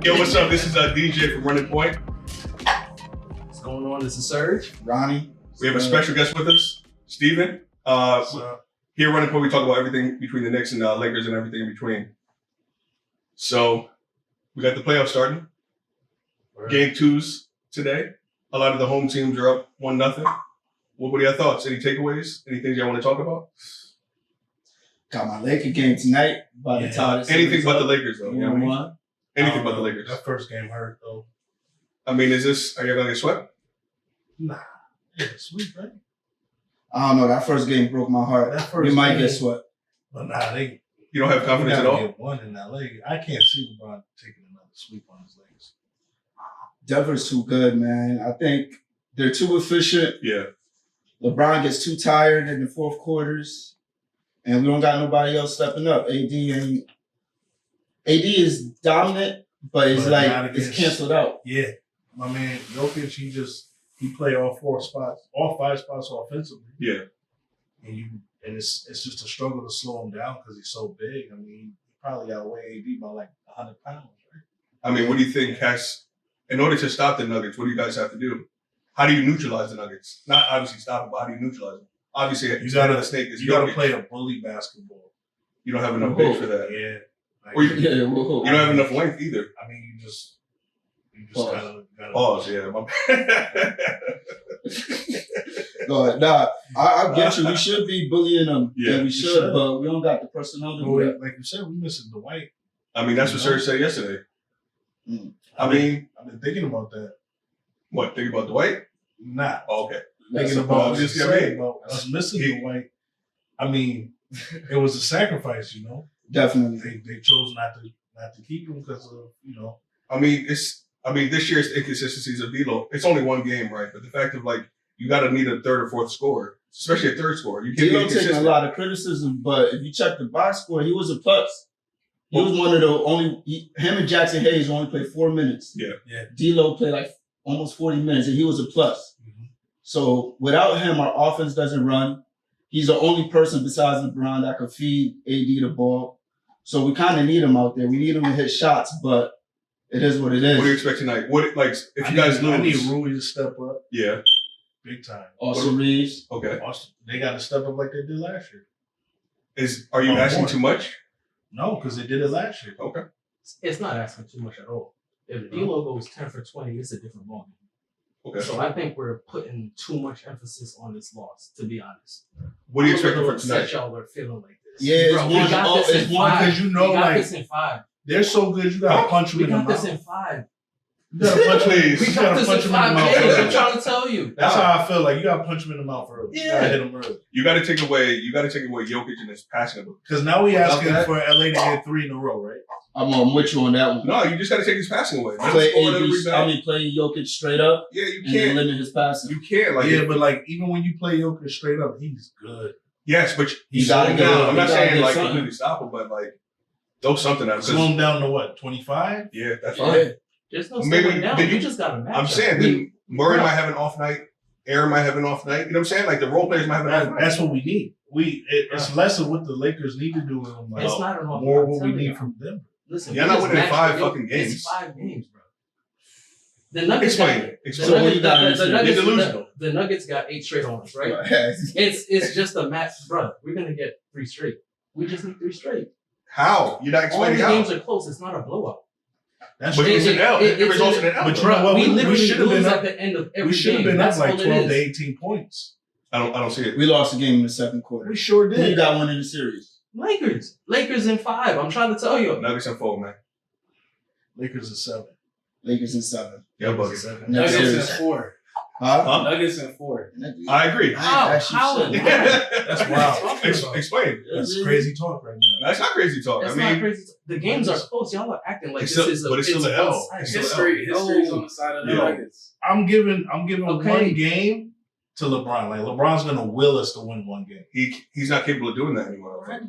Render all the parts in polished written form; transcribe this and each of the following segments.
Yo, what's up? This is DJ from Runnin Point. What's going on? This is Serge. Ronny. We have a special guest with us, Steven. Here at Runnin Point, we talk about everything between the Knicks and Lakers and everything in between. So, we got the playoffs starting. Right. Game 2s today. A lot of the home teams are up 1-0. What are your thoughts? Any takeaways? Any things y'all want to talk about? Got my Laker game tonight. Anything but the Lakers, though. You know what I mean? Anything but the Lakers. That first game hurt, though. I mean, are you going to get swept? Nah. Yeah, sweet, right? I don't know. That first game broke my heart. We might get swept. But nah, You don't have confidence at all? Get one in LA. I can't see LeBron taking another sweep on his legs. Denver's too good, man. I think they're too efficient. Yeah. LeBron gets too tired in the fourth quarters, and we don't got nobody else stepping up. AD is dominant, but it's it's canceled out. Yeah. My man, Jokic, he play all 5 spots offensively. Yeah. And it's just a struggle to slow him down because he's so big. I mean, he probably outweigh AD by like 100 pounds, right? I mean, what do you think in order to stop the Nuggets, what do you guys have to do? How do you neutralize the Nuggets? Not obviously stop them, but how do you neutralize them? Obviously, you gotta play a bully basketball. You don't have enough pace for that. Yeah. You don't have enough length either. I mean, you just gotta pause. Yeah, my bad. Nah, I get you. We should be bullying them. Yeah, we should, but we don't got the personnel to do it. Like you said, we missing Dwight. I mean, that's what Serge said yesterday. I've been thinking about that. What? Thinking about Dwight? Nah. Oh, okay. Thinking about us missing Dwight. I mean, it was a sacrifice, you know. Definitely. They chose not to keep him because of, you know. I mean, this year's inconsistencies of D'Lo. It's only one game, right? But the fact of you got to need a third or fourth scorer, especially a third scorer. You can't D'Lo taking a lot of criticism, but if you check the box score, he was a plus. He was one of the him and Jackson Hayes only played 4 minutes. Yeah. D'Lo played like almost 40 minutes, and he was a plus. Mm-hmm. So without him, our offense doesn't run. He's the only person besides LeBron that could feed AD the ball. So we kind of need him out there. We need him to hit shots, but it is what it is. What do you expect tonight? If you guys lose? I need Rony to step up. Yeah. Big time. Austin Reeves. Okay. They got to step up like they did last year. Are you asking too much? No, because they did it last year. Okay. It's not asking too much at all. If D'Lo goes 10 for 20, it's a different ball. Okay. So I think we're putting too much emphasis on this loss, to be honest. What do you expect for tonight? Y'all are feeling like this. Yeah, bro, we got this in 5. Because you know, we got this in 5. They're so good, you gotta punch them in the mouth. We got this in 5. You gotta punch them. We got this in 5 games. I'm trying to tell you. That's how I feel. Like you gotta punch them in the mouth early. Yeah. You gotta hit them early. You gotta take away Jokic and his passing ability. Because now we asking for LA to get 3 in a row, right? I'm with you on that one. No, you just gotta take his passing away. Play Jokic straight up. Yeah, you and can't limit his passing. You can't. But even when you play Jokic straight up, he's good. Yes, but he's gotta get. I'm not saying completely stop him, but throw something at him. Slow him down to what? 25? Yeah, that's fine. There's no slowing down. You just got to match. I'm saying then Murray might have an off night. Aaron might have an off night. You know what I'm saying? The role players might have an off night. That's what we need. It's less of what the Lakers need to do. It's not an off night. More what we need from them. Listen, you're not winning 5 fucking games. It's 5 games, bro. The Nuggets The Nuggets got 8 straight on us, right? It's just a match, bro. We're gonna get 3 straight. We just need 3 straight. How? You're not explaining how. All the games are close. It's not a blowout. But it's an L. It results in an L. But you know what? We literally should have been at the end of every game. We should have been up like 12 to 18 points. I don't see it. We lost the game in the second quarter. We sure did. We got one in the series. Lakers in 5. I'm trying to tell you. Nuggets in 4, man. Lakers in 7. Yeah, buddy. Nuggets in 4. Huh? Nuggets in 4. I agree. How? That's wild. Explain. That's crazy talk right now. That's not crazy talk. It's not crazy. The games are close. Y'all are acting like this is but it's still an L. History's on the side of the Nuggets. I'm giving one game to LeBron. LeBron's gonna will us to win one game. He's not capable of doing that anymore. Right?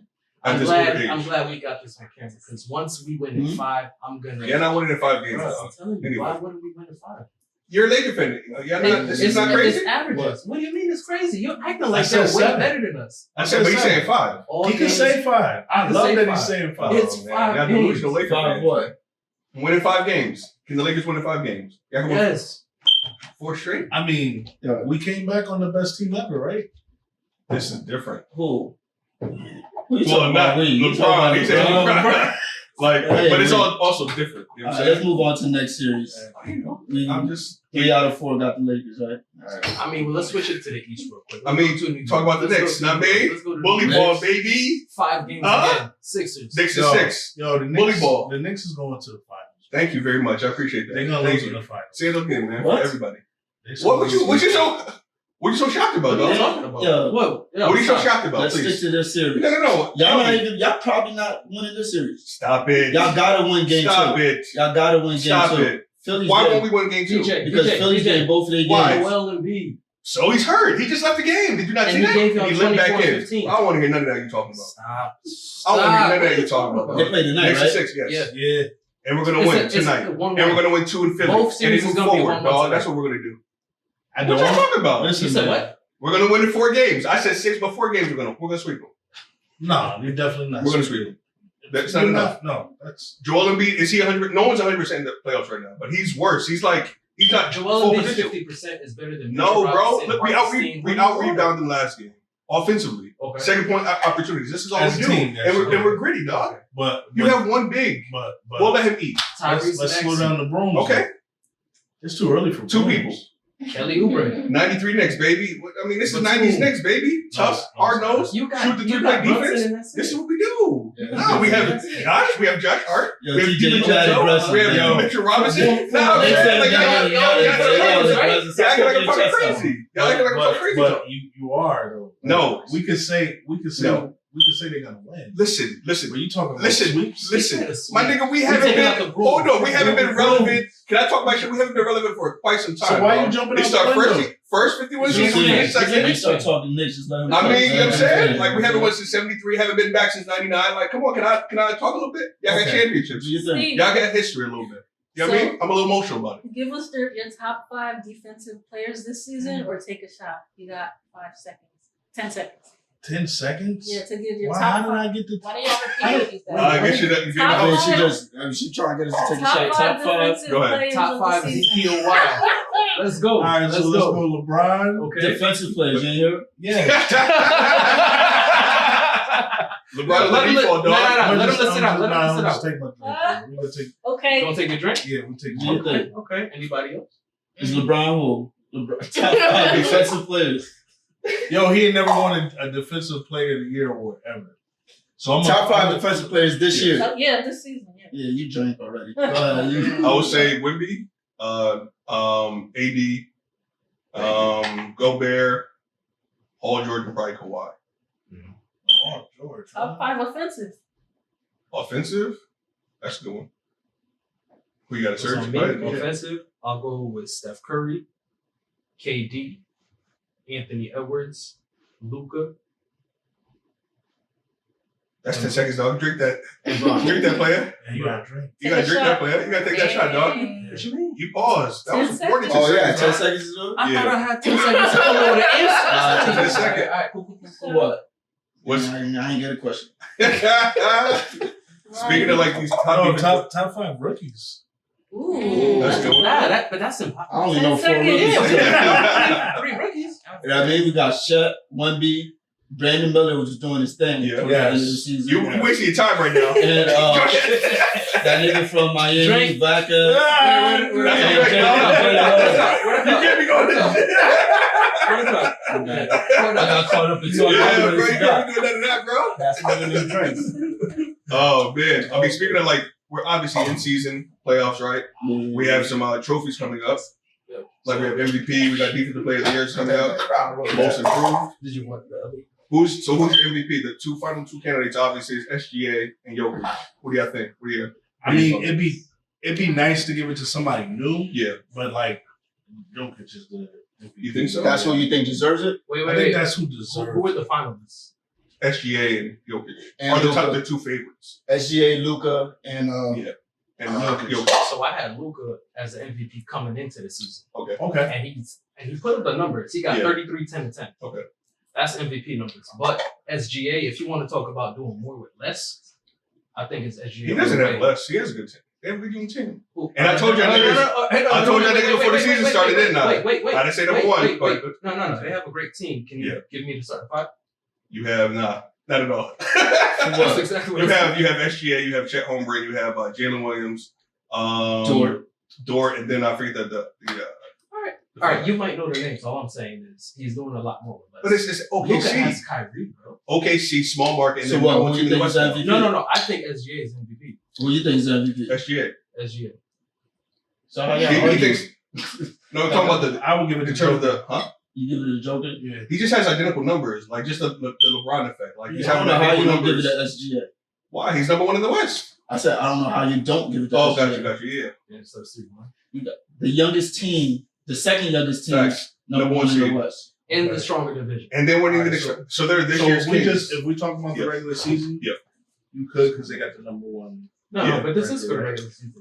I'm glad we got this on camera because once we win in 5, I'm gonna. You're not winning in 5 games. I'm telling you, why wouldn't we win in 5? You're a Laker fan. This is not crazy. It's averages. What do you mean it's crazy? You're acting like you're way better than us. I said, but he's saying 5. He can say 5. I love that he's saying 5. It's 5 games. 5 what? Winning 5 games. Can the Lakers win in 5 games? Y'all can win Yes. 4 straight? I mean, we came back on the best team ever, right? This is different. Who? Who you Well, talking not about? We? You LeBron. talking He about said LeBron? LeBron. Like, Hey, but it's wait. also different. You know what I'm Let's saying? move on to the next series. I'm just. 3 out of 4 got the Lakers, right? I mean, well, let's switch it to the East real quick. I mean, talk about the Knicks, not me. Bully ball, baby. 5 games Huh? again. Sixers. Knicks is 6. Yo, the Bully Knicks, ball. the Knicks is going to the finals. Thank you very much. I appreciate that. They're gonna Thank lose in you. the finals. Say it again, man. What? For everybody. They What you supposed to- so shocked about, What are you dog? talking about? Yo, Whoa. Yo, What are you so stop. shocked about, let's stick please? to this series. No. Y'all probably not winning this series. Stop it. Y'all gotta win game Stop 2. it. Y'all gotta win game Stop 2. it. Philly's Why getting- won't we win game 2? DJ. Because Philly's getting both of their Why? games. Joel Embiid. So he's hurt. He just left the game. Did you not And see he that? gave y'all He limped back 24 in. 15. I don't want to hear none of that you talking about. Stop. I don't want to hear none of that you talking about. They play tonight, Next right? to 6, yes. Yeah. Yeah. And we're gonna win tonight. And we're gonna win 2 in Philly. Both series and is then gonna move be forward, 1-1 dog. tonight. That's what we're gonna do. I What don't y'all talking about? Listen, You said man. what? We're gonna win in 4 games. I said 6, but 4 games we're gonna sweep them. No, you're definitely not. We're gonna sweep them. That's not You're enough. No, that's Joel Embiid, is he 100? No one's 100% in the playoffs right now, but he's worse. He's not Joel full Embiid's potential. 50% is better than No, Mitchell bro. Robinson, Look, we Hartenstein. out rebounded them last game offensively. Okay. Second point opportunities. This is all As we a do, team, and that's we're gritty, dog. but You have one big. but We'll let him eat. Tyrese let's slow Maxey, down the brooms. Okay, It's too early for 2 brooms. people. Kelly Oubre. 93 Knicks, baby. I mean, this is But 90s two. Knicks, baby. Tough, No, hard nose. You got Shoot the you three-point got Brunson defense. in that This series. is what we do. Yeah. No, we have Josh. We have Josh Hart. Yo, we have TJ, you DiVincenzo. got aggressive, We have man. Mitchell Robinson. Yo, No, They man. said Like, y'all y'all acting like I'm fucking crazy. Y'all acting like I'm fucking crazy. But you are though. No. we could say No. they're gonna win. Listen. But you talking about Listen, sweeps? listen, said a sweep. my nigga, we We haven't taking out been. the broom. Hold on, we haven't been Broom. relevant. Can I talk my shit? We haven't been relevant for quite some time. So why dog. you jumping They out start the window? first 51 Just games, we saying, get second. you start talking Knicks, just let him I talk, mean, you know what I'm man. saying? Like we haven't won since '73, haven't been back since '99. Like, come on, can I talk a little bit? Y'all got Okay. championships. Do you think? Steve, Y'all got history a little bit. You know what I mean? I'm a little emotional about it. give us your top 5 defensive players this season, or take a shot. You got 5 seconds, 10 seconds. 10 seconds? Yeah, to give your Why top did 5. I get the Why do y'all repeat these? I guess you Top didn't I mean, five. she trying to get us to take a Top shot. 5 Top 5. defensive Go ahead. players Top of 5 the season. Ezekiel Wild. Let's go. All right, let's so let's go LeBron. Okay. Defensive players, you ain't hear? Yeah. LeBron Let the him default, no, dog. no, no. I'm Let him just- listen out. Let him I'm listen just out. take my drink. We're gonna take. You Okay. gonna take your drink? Yeah, we take. Do you Okay. think? Okay. Anybody else? Is LeBron who? Top 5 defensive players. Yo, he ain't never won a defensive player of the year award ever. So I'm Top 5 defensive players this year. Yeah, this season. Yeah. Yeah, you drank already. Go ahead, you- I would say Wemby, AD, Gobert, Paul George, and probably Kawhi. Oh, George. Top 5 offensive. Offensive, that's a good one. Who you got a So Serge? me, Go ahead. offensive, I'll go with Steph Curry, KD, Anthony Edwards, Luka, That's 10 seconds, dog. Drink that. and Bron. Drink that, player. And you got a drink. You gotta Take a drink shot. that, player. You gotta take that shot, dog. What you mean? You paused. That was 10 important. seconds. 10 dog. seconds is good? I Yeah. thought I had 10 seconds to come up with an answer. 10 seconds. All right, cool. What? What's I ain't get a question. speaking of like these top No, defensive- top 5 rookies. Ooh. That's good. But that's I impossible. only know 4 10 rookies. seconds. Yeah. 3 rookies. You know what I mean? We got Shaq, 1B, Brandon Miller was just doing his thing Yeah. towards the end of the Yes. season. You wasting your time right now. And that nigga from Miami, Drake. Vaca. That's a great dog. You can't be going to I got caught up in talking Yeah, about bro. what You he can't got. be doing none of that, bro. That's one of them drinks. Oh, man. I mean, speaking of like, we're obviously in season playoffs, right? We have some trophies coming up. Like we have MVP, we got Defensive Player of the Year coming up, Most Improved. Did you want the other? Who's your MVP? The final two candidates obviously is SGA and Jokic. What do y'all think? What do you? I mean, it'd be nice to give it to somebody new, Yeah. but like Jokic is the MVP. You think so? That's who you think deserves it? Wait, I think that's who deserves. Who are the finalists? SGA and Jokic And are the Luka. two favorites. SGA, Luka, and Yeah. And Jokic. Jokic. So I had Luka as the MVP coming into the season, Okay. Okay. and he put up the numbers. He got Yeah. 33, 10, and 10. Okay. That's MVP numbers. But SGA, if you want to talk about doing more with less, I think it's SGA. He doesn't have less. He has a good team. They have a good young team. Ooh. And I told y'all niggas. I told y'all niggas before the season started, didn't I? Wait. I didn't say number one, but No. They have a great team. Can you give me the starting five? you have not at all. That's exactly what you have SGA, you have Chet Holmgren, you have Jalen Williams, Dort, and then I forget the All right, you might know the names. All I'm saying is he's doing a lot more with less. But it's Luka OKC. has Kyrie, bro. OKC, small market. And So then what? number Who one do you team in think the is West. MVP? No. I think SGA is MVP. Who do you think is MVP? SGA. SGA. So how y'all He argue? thinks. No, I'm talking about the. I will give it In to terms of Joker. the, You give it to Joker? Yeah. he just has identical numbers, like just the LeBron effect. Like he's I don't having know how you identical don't give it numbers. to SGA. Why? He's number one in the West. I said I don't know how you don't give it to Oh, SGA. got you. Yeah. Yeah, so it's 3-1. The youngest team, the second youngest team, Facts. number Number one one in the seed. West. In Okay. the stronger division. And then when you Alright, get so they're this So year's if kings. we talk about Yeah. the regular season, Yeah. you could because they got the number one. No, Yeah. but this is for the regular season.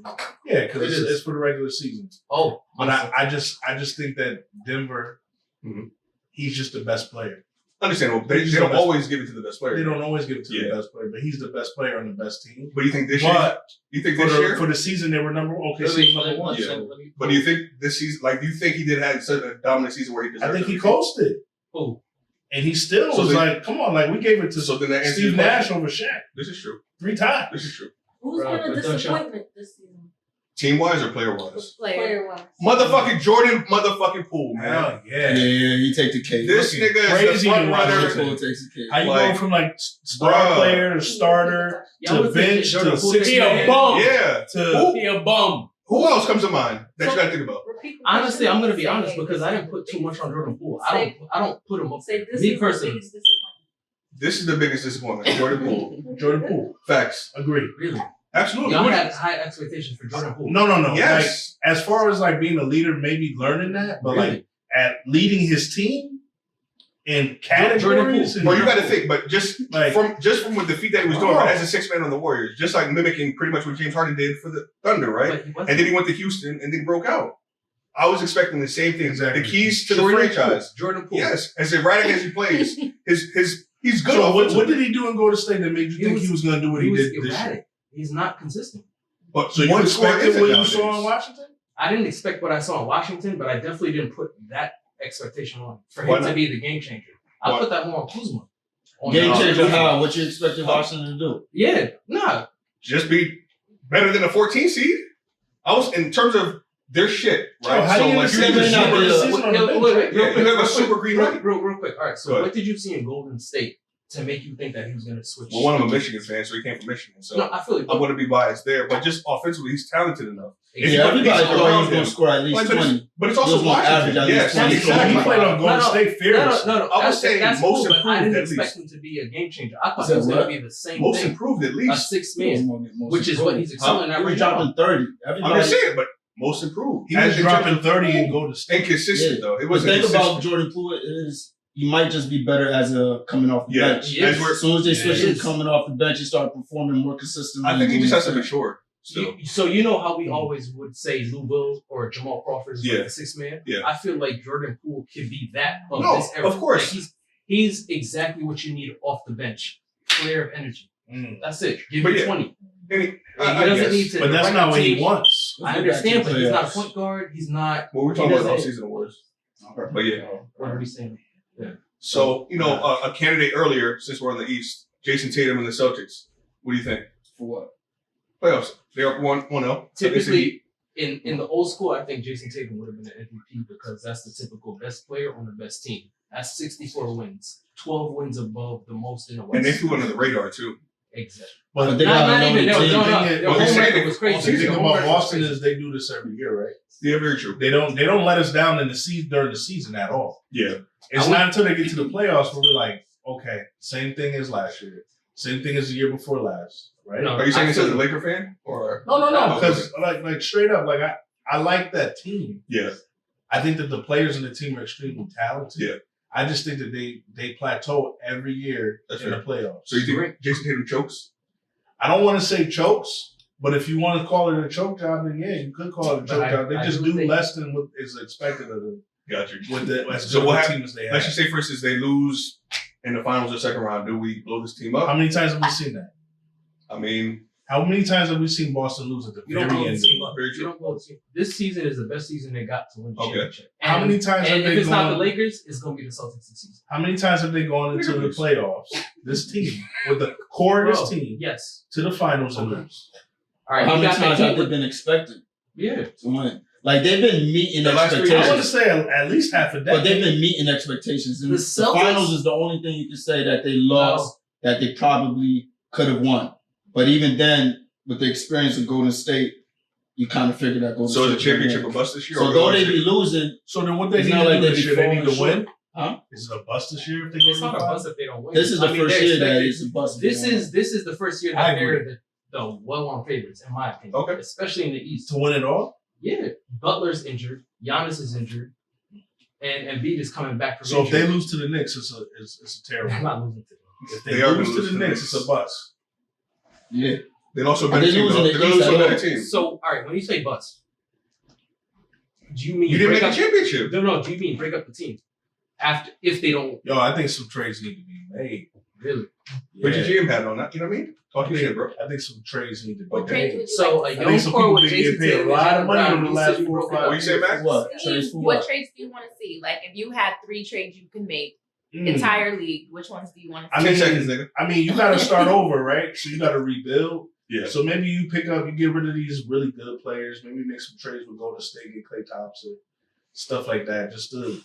Yeah, because It is. it's for the regular season. Oh, But I just think that Denver, Mhm. he's just the best player. Understandable. They He's don't the best- always give it to the best player. They don't always give it to Yeah. the best player, but he's the best player on the best team. But you think this year? But You think for this year? the season, they were number one. OKC was number one. Yeah. So But do you think this season? Like, do you think he did have such a dominant season where he deserved? I think he MVP? coasted, Oh, and he still So was they- like, "Come on, like we gave it to So then that answers Steve your question. Nash over Shaq This is true. 3 times." This is true. Who's Bro, been a but don't you- disappointment this season? Team wise or player wise? Player wise. Motherfucking Jordan, motherfucking Poole, man. Hell Yeah, yeah! he take the cake. This Looking nigga is crazy the front to watch runner. this. Poole takes the cake. How you Like, go from like star bruh. player to starter y'all to would think bench Jordan to Poole six takes the man cake. bum. Yeah. to He a bum. Who else comes to mind that you gotta think about? Repeat the honestly, question. I'm gonna be Say honest it. because I didn't put too much on Jordan Poole. Say- I don't put him up. Say this Me is personally. the biggest disappointment. This is the biggest disappointment. Jordan Poole. Jordan Poole. Facts. Agree. Really, Absolutely. y'all had high expectations for Jordan Poole. No. Yes. Like, as far as like being a leader, maybe learning that, but Really? like at leading his team in Jordan categories. Poole. and- Bro, you got to think, but just Like- from what the feat that he was doing Bro. as a 6-man on the Warriors, just like mimicking pretty much what James Harden did for the Thunder, right? But he wasn't. And then he went to Houston and then broke out. I was expecting the same thing. Exactly. The keys to Jordan the franchise. Poole. Jordan Poole. Yes, as erratic as he plays, he's good. So what offensively. did he do in Golden State that made you think he was going to do what he, was did this year? erratic. He's not consistent. But So you one score expected isn't what you nowadays. saw in Washington? I didn't expect what I saw in Washington, but I definitely didn't put that expectation on for Why him to not? be the game changer. I Why? put that more on Kuzma. Game changer Kuzma. how? What you expected Washington to do? Yeah, nah. Just be better than a 14 seed. I was in terms of their shit, right? How do you like understand you may the not super be a- decision on the bench? Wait, Yeah, you have a super green light. real quick. All right, Go so ahead. what did you see in Golden State to make you think that he was going to switch? Well, one, I'm a Michigan fan, so he came from Michigan. So No, I feel like I'm going to be biased there. But just offensively, he's talented enough. If Yeah, you put everybody pieces thought he around was going him- to score at least Like, but 20. But it's He also was gonna average Washington. at least Yes, 20. So he exactly. played on Golden State fearless. No. I was saying that's most cool, but I improved didn't at expect least. him to be a game changer. I thought Said he was going what? to be the same Most thing, improved at a least. 6 man, which is what he's excelling at He was right now. dropping 30. I'm Everybody. just saying, but most improved. He was As in dropping terms of- 30 in Golden State. Inconsistent though. It The wasn't thing consistent. about Jordan Poole is you might just be better as a coming off the Yeah. bench. He is. As soon as they switch He him is. coming off the bench, he started performing more consistently. I think he just has to doing mature. Still. So you know how we always would say Lou Will or Jamal Crawford is Yeah. like the 6 man? Yeah. I feel like Jordan Poole could be that of No, this era. of course. Like he's exactly what you need off the bench. Flare of energy. Mm. That's it. Give But him yeah. 20. And he, He doesn't guess. need to But that's direct not the what he team. wants. Let's I get back to understand, the but he's not a playoffs. point guard. He's not. Well, we're He talking about doesn't- offseason awards. But yeah. What are we saying? So, a candidate earlier, since we're on the East, Jason Tatum and the Celtics. What do you think? For what? Playoffs. They're up 1-0. Typically, in the old school, I think Jason Tatum would have been an MVP because that's the typical best player on the best team. That's 64 wins, 12 wins above the most in the West. And they flew under the radar, too. Exactly. But they Not, got not a even. young No, team. no, no. Well, Their they home say record they- was The crazy. thing Their home about record was Boston crazy. is they do this every year, right? Yeah, very true. They don't let us down in the season during the season at all. Yeah. It's not until they get to the playoffs where we're like, okay, same thing as last year, same thing as the year before last, right? No. Are you saying this as a Absolutely. Laker fan? Or No, Oh, because like straight up, like I like that team. yeah. I think that the players in the team are extremely talented. Yeah. I just think that they plateau every year That's in fair. the playoffs. So you think Jason Tatum chokes? I don't want to say chokes, but if you want to call it a choke job, then yeah, you could call it a But choke job. They I just do do think- less than what is expected of them Got you. with the as So good what of a hap- team as they Let's have. just say, for instance, they lose in the finals or second round. Do we blow this team up? How many times have we seen that? I mean, How many times have we seen Boston lose at the You don't very blow the end? team up. Very You true. don't blow the team. This season is the best season they got to win the Okay. championship. How many times have And they if it's not the gone? Lakers, it's gonna be the Celtics this season. How many times have they gone into the playoffs? This team with the core of this team Yes. to the finals and Okay. lose. All right. How you many got the times Heat have they with- been expected Yeah. to win? Like they've been meeting The last 3 years. I want to expectations, say at least half a but they've decade. been meeting expectations. And The the Celtics- finals is the only thing you can say that they lost that they probably could have won. But even then, with the experience of Golden State, you kind of figure that Golden So is the State would championship win. a bust this year? So or though we they lost be it? losing, So then what they It's need not to like do they this be year, they need to falling win? huh? Is it a bust this year if they go It's to the not a finals? bust if they don't win. This is the I mean, first they're year that expected- it's a bust. This is the first year I that they're agree. the well-known favorites, in my opinion. Okay. Especially in the East. To win it all? Yeah. Butler's injured. Giannis is injured. And Embiid is coming back from So if they injury. lose to the Knicks, it's a I'm terrible. not losing to them. If they They are lose gonna to lose the to the Knicks, Knicks. it's a bust. Yeah. They're also a But better they team. losing though. the They're East also a at better all. team. So, all right, when you say bust, do you mean You didn't break make up? a championship. No, do you mean break up the team after if they don't Yo, I think some trades need to be made. really? Put your Yeah. GM hat on that. You know what I mean? Talk your shit, bro. I think some trades need to be What trades made. would you So like a to I young think some core people with been Jason getting paid a Tatum, lot of Jaylen money Brown, over the you last said you 4 or broke it 5 up. What you say, Max? What? see? Trades for What what? trades do you want to see? Like, if you had 3 trades you can make, Mm. entire league, which ones do you want to I see? 10 seconds, nigga. I mean, you got to start over, right? So you got to rebuild. Yeah. So maybe you pick up, you get rid of these really good players. Maybe make some trades with Golden State, get Klay Thompson, stuff like that, just to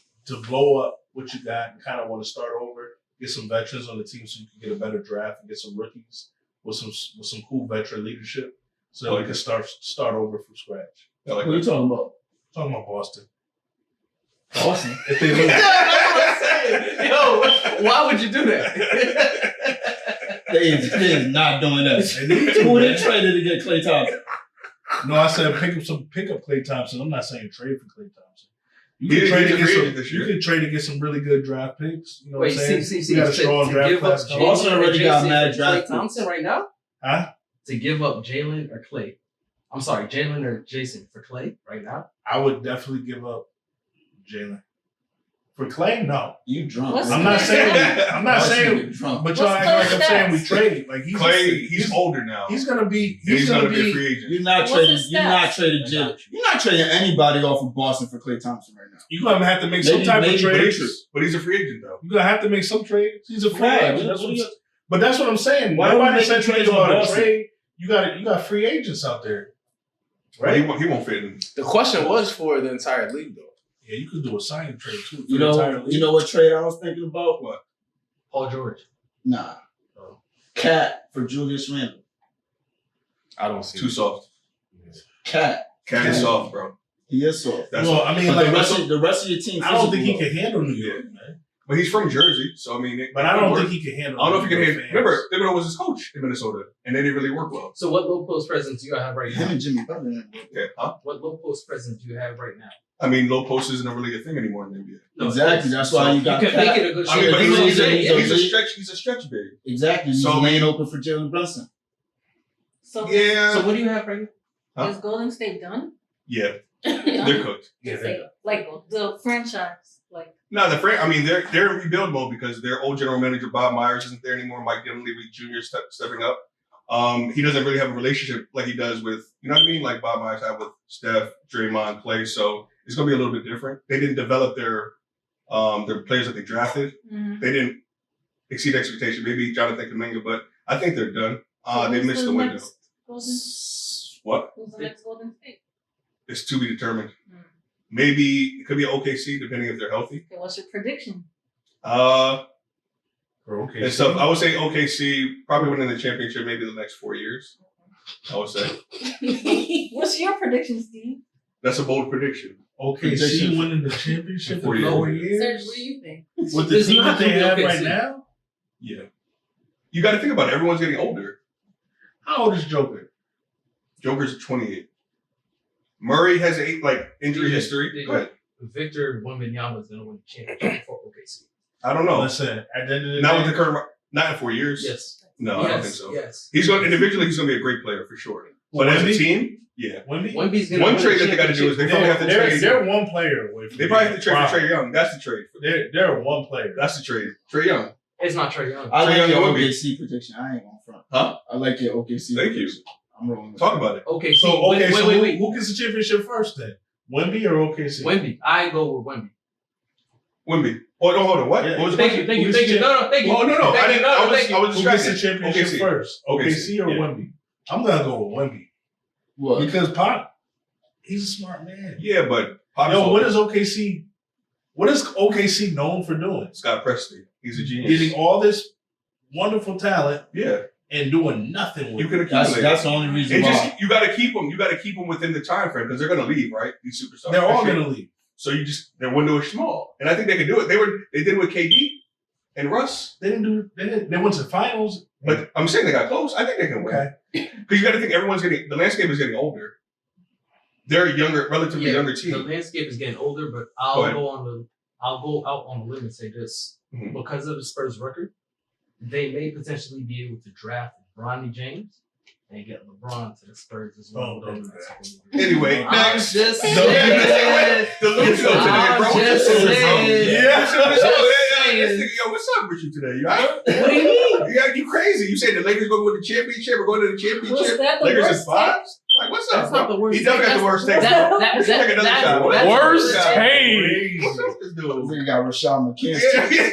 blow up what you got and kind of want to start over. Get some veterans on the team so you can get a better draft and get some rookies with some cool veteran leadership, so that we can start over from scratch. I like What are you that. talking about? Talking about Boston. Boston. If they lose, That's what I'm saying. Yo, why would you do that? They is not doing that. they need to, Who they man. traded to get Klay Thompson? No, I said pick up Klay Thompson. I'm not saying trade for Klay Thompson. You He- can trade he's a to get free some. agent this You year. can trade to get some really good draft picks. You know Wait, what I'm saying? see. We got a to strong draft give up class coming. Boston Jalen or already got Jason mad for draft Klay picks. Thompson right now? Huh? To give up Jalen or Clay? I'm sorry, Jalen or Jason for Clay right now? I would definitely give up Jalen. For Klay, no. You drunk. What's I'm the- not saying. I'm not Boston saying. get drunk. But y'all What's act like I'm Klay's saying we stats? trade. Like He's older now. He's gonna be. He's He's gonna gonna be a be. free agent. You're not What's trading. his You're not stats? trading I Jalen. got you. You're not trading anybody off of Boston for Klay Thompson right now. You're gonna have to make some Maybe- type of maybe trade. But he's a free agent though. You're gonna have to make some trades. He's a free Why? agent. That's What what do I'm- but that's what I'm saying. Why would Nobody we said make trades trades on about a Boston? trade. You got free agents out there, Right? right? He won't fit in. The question was for the entire league, though. Yeah, you could do a signing trade too. For You the entire know. league. You know what trade I was thinking about? What? Paul George. Nah. Oh. Cat for Julius Randle. I don't see Too it. soft. Cat. Cat is soft, bro. He is soft. That's Well, I mean, But like the rest of your team. I don't think he physical, can handle New York, man. But he's from Jersey, so I mean. But I don't think he can handle. I don't know if he New can York handle. fans. Remember, Thibodeau was his coach in Minnesota, and they didn't really work well. So what low post presence do you have right though. Him now? and Jimmy Butler. Okay, huh? What low post presence do you have right now? I mean, low post isn't really a thing anymore in the NBA. No, Exactly. That's why you got you can Cat. make it a good I mean, shot. but he's he's a- a stretch big. Exactly. He's So, I mean- laying open for Jalen Brunson. So Yeah. So what do you have right now? Huh? is Golden State done? Yeah, they're cooked. Yeah, Say, like the franchise, like No, I mean, they're in rebuild mode because their old general manager Bob Myers isn't there anymore. Mike Dinwiddie Jr. stepping up. He doesn't really have a relationship like he does with, you know what I mean, like Bob Myers had with Steph, Draymond, Clay. So it's gonna be a little bit different. They didn't develop their players that they drafted. They didn't exceed expectation. Maybe Jonathan Kuminga, but I think they're done. They missed the window. What? Who's the next Golden State? It's to be determined. Mm. Maybe it could be OKC depending if they're healthy. Okay, what's your prediction? Okay. And stuff. I would say OKC probably winning the championship maybe the next 4 years. I would say What's your prediction, Steve? that's a bold prediction. OKC winning the championship in 4 years. 4 years. Serge, what do you think? With the It's team not that they gonna have be right OKC. now, Yeah. You got to think about it. Everyone's getting older. how old is Joker? Joker's 28. Murray has injury Yeah. history. Go ahead. Victor Wembanyama is going to win the championship for OKC. I don't know. Listen, at the end of the Not day, with the current. Not in 4 years. Yes. No, I don't think so. Yes. He's going individually. He's going to be a great player for sure. But as a Wemby? team, yeah. Wemby, Wemby's going to One win trade the that they got to do is they championship. probably have to trade. they're one player away from They probably have to trade for Wow. Trae Young. That's the trade. They're one player. That's the trade. Trae Young. It's not Trae Young. I Trae like Young your would be. OKC prediction. I ain't going front. Huh? I like your OKC Thank you. prediction. I'm rolling with Talk about it. Okay, So so okay, so wait. who gets the championship first then? Wemby or OKC? Wemby. I go with Wemby. Wemby. Oh, no, hold on. What? Yeah. What was the Thank question? you. No, thank you. Oh, no. Thank I you. didn't. No, I was thank you. I was Who gets the distracted. championship OKC. first? OKC or yeah. Wemby? I'm gonna go with Wemby What? because Pop, he's a smart man. Yeah, but Pop Yo, what is OKC? What is OKC known for doing? Scott Preston. He's a genius. Getting all this wonderful talent Yeah, and doing nothing with you it. can accumulate. That's the only reason It why. just you got to keep them. You got to keep them within the time frame because they're going to leave, right? These superstars. They're all Next year. gonna leave. So you just their window is small, and I think they can do it. They did it with KD and Russ, They didn't do. They went to finals. but I'm saying they got close. I think they can win Okay. because you got to think the landscape is getting older. They're a younger, relatively younger The team. landscape is getting older, but Go ahead. I'll go out on a limb and say this. Mhm. Because of the Spurs record, they may potentially be able to draft Bronny James and get LeBron to the Spurs as well. Oh, don't do that. Anyway, I'm next. just No, saying. The Luke show today, I'm bro. What's just up? saying. Yeah, Just this nigga, yo, what's up with you today? You all right? What do you mean? Yeah, you crazy. You said the Lakers going to win the championship. We're going to the Was championship. that the Lakers worst is fives? Like, what's up, That's not bro? the worst He definitely take. got the worst take. That- bro. that- We should that- take another that- shot. that's- Worst Yeah. take. What's up with this dude? Nigga got Rashad McKinney.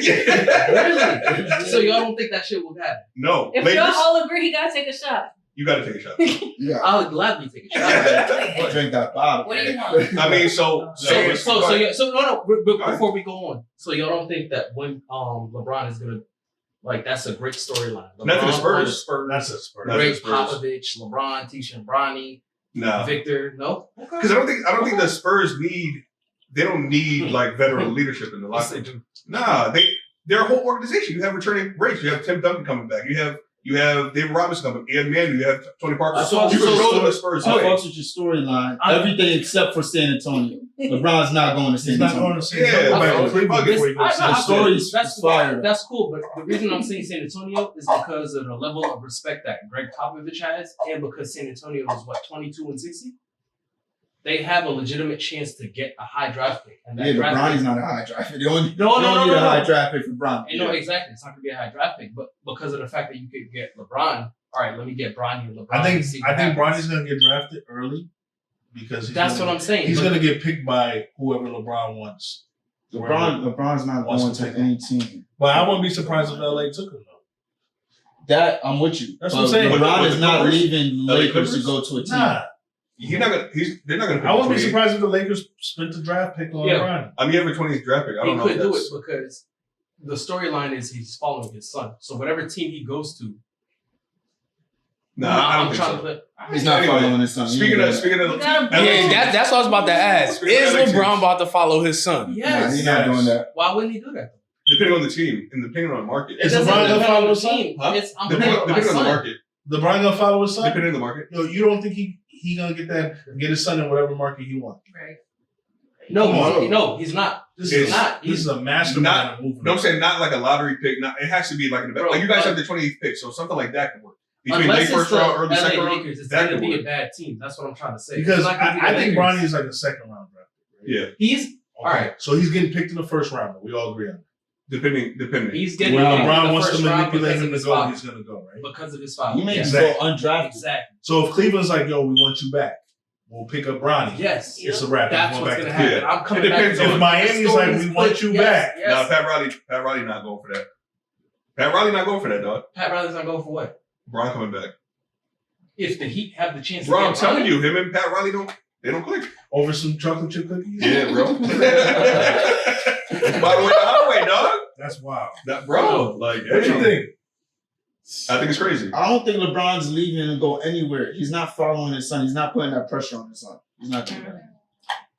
Yeah. Really? So y'all don't think that shit will happen? No, If Lakers, y'all all agree, he gotta take a shot. you got to take a shot. Yeah. I'll gladly take a shot. Drink that bottle. What do you want? I mean, so Before we go on, so y'all don't think that when LeBron is gonna that's a great storyline. Not to the LeBron, Spurs. That's a Spurs. Not to the Greg Spurs. Popovich, LeBron, Tisha and Bronny, No, Victor. No, because I don't think the Spurs don't need like veteran leadership in the Yes, locker they room. do. Nah, they're a whole organization. You have returning greats. You have Tim Duncan coming back. You have David Robinson coming. Ian Manu. You have Tony Parker. I You thought can you roll said- the Spurs I way. fucks with your storyline. Everything except for San Antonio. LeBron's not going to San He's not Antonio. going to see. Yeah, Go but back to it's Cleveland bugging. before he goes to I- The the story Spurs. is fire. That's cool, but the reason I'm saying San Antonio is because of the level of respect that Greg Popovich has, and because San Antonio is 22-60. They have a legitimate chance to get a high draft pick, and that Yeah, but draft Bronny's pick, not a high draft pick. They only No, need a high draft pick for Bronny. and no, exactly, it's not gonna be a high draft pick, but because of the fact that you could get LeBron, all right, let me get Bronny and LeBron. I and see think what happens. Bronny's going to get drafted early because That's what I'm saying. He's but- going to get picked by whoever LeBron wants. LeBron's not Wants going to to take any team. But I wouldn't be surprised if LA took him though. That I'm with you. That's But what I'm saying. LeBron With is the not Clippers? leaving LA Lakers to Clippers? go to a team. Nah, They're not gonna. I wouldn't be 28. surprised if the Lakers spent the draft pick on Yeah. LeBron. I mean, you have a 20th draft pick. I He don't know. could If do it that's, because the storyline is he's following his son. So whatever team he goes to, Nah, I don't I'm think trying so. to play. He's not Anyway, following his son. Speaking of, You gotta Yeah, that's what I was about to ask. Is LeBron about to follow his son? Nah, Yes. he's not doing that. Why wouldn't he do that? depending on the team and depending on the market. Is It doesn't LeBron gonna depend follow on the his son? team. Huh? It's I'm Depending following my on the son. market. LeBron gonna follow his son? Depending on the market. Yo, you don't think he gonna get his son in whatever market he wants? Right. No, Come on. no, he's not. This It's is not. This is a mastermind of movement. No, I'm saying not like a lottery pick. Not, it has to be like in the Bro, like you guys have the 20th pick, so something like that can work. Between Unless late it's first the round, early LA second round, Lakers, it's that going could to be a work. bad team. That's what I'm trying to say. Because It's not gonna be the I think Lakers. Bronny is like a second round draft pick. Right? Yeah, He's all right. So he's getting picked in the first round. We all agree on that. depending. He's getting When picked in LeBron the wants to first round manipulate because him of to his go, father. he's gonna go, right? Because of his father. He may Yes. just go undrafted. Exactly. So if Cleveland's like, yo, we want you back, we'll pick up Bronny. Yes. It's a wrap. That's He's what's going going to back happen. Yeah. I'm coming It back depends to on- it. If Miami's The like, story's we want put- you yes, back. Yes. Nah, Pat Riley not going for that. Pat Riley not going for that, dog. Pat Riley's not going for what? Bron coming back. If the Heat have the chance Bro, to I'm get telling Ronny, you, him and Pat Riley don't click. Over some chocolate chip cookies? Yeah, bro. By the way, the highway, dog. That's wild. That, bro, like, What do you damn. think? I think it's crazy. I don't think LeBron's leaving and go anywhere. He's not following his son. He's not putting that pressure on his son. He's not doing that.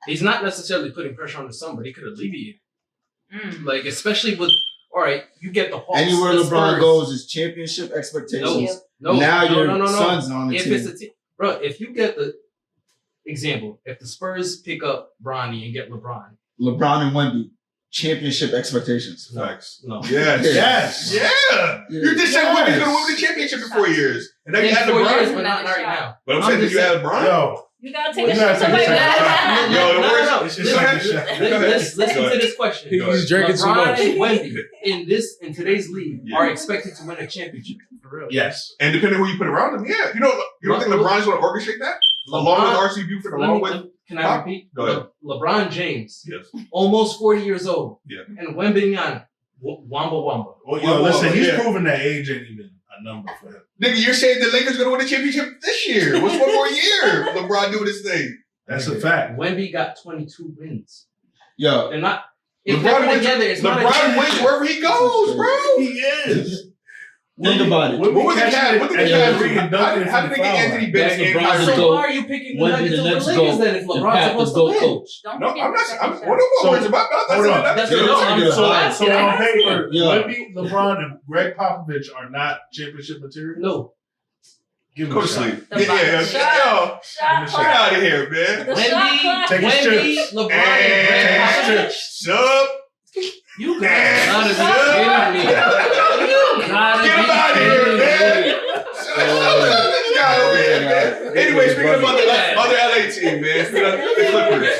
he's not necessarily putting pressure on his son, but he could alleviate Mm. it. Like, especially with, all right, you get the Hawks. Anywhere the LeBron Spurs. goes is championship expectations. No, now no, your no, no, no. son's on the If team. it's a team, bro, if you get the example, if the Spurs pick up Bronny and get LeBron, LeBron and Wemby, championship expectations. Facts. no. Yes. Yes. Yeah. You just said Wemby's going to win the championship in 4 years. And then you In add 4 years, LeBron. but not right now. But I'm I'm saying, did just you add saying- LeBron? Yo, You gotta take You a gotta shot. take a Somebody shot. gotta- Yo, the No, worst. no, no. It's just like a shot. Listen to this question. He's drinking too LeBron much. and Wemby in today's league Yeah. are expected to win a championship. For real. Yes. And depending who you put around him, yeah. You don't think LeBron's going to orchestrate that? Along with R.C. Buford, along with... Can I repeat? Go ahead. LeBron James, Yes. almost 40 years old, Yeah. and Wemby Wamba. Well, yo, listen, he's yeah. proven that age ain't even a number for him. Nigga, you're saying the Lakers going to win the championship this year. What's one more year? LeBron doing his thing. That's a fact. Wemby got 22 wins. Yo, They're not. If LeBron they're wins, together, it's not a LeBron championship. wins wherever he goes, bro. He is. think about it. What was the Cavs? What did the Cavs do? How did they get Anthony Bennett and LeBron's Kyrie? the So GOAT. why are you picking the Wemby Nuggets the over the next Lakers GOAT. then if The LeBron's Pat supposed the to GOAT win? coach. Don't No, forget I'm the not. second shot. What are words about? Hold on. That's Yeah, no, I'm So sorry. on paper, Yeah. Wemby, LeBron, and Greg Popovich are not championship material. No. Give him Go a to shot. sleep. The Yeah, Shot. yo, Shot get out of here, man. The shot clock. Take his Wemby, chips. LeBron, Hey, and Greg take his Popovich. Sup? You Hey, gotta be sup? kidding me. You gotta Get be him out of here, kidding man. me. This guy over here, man. Anyway, speaking of other LA team, man. Speaking of the Clippers.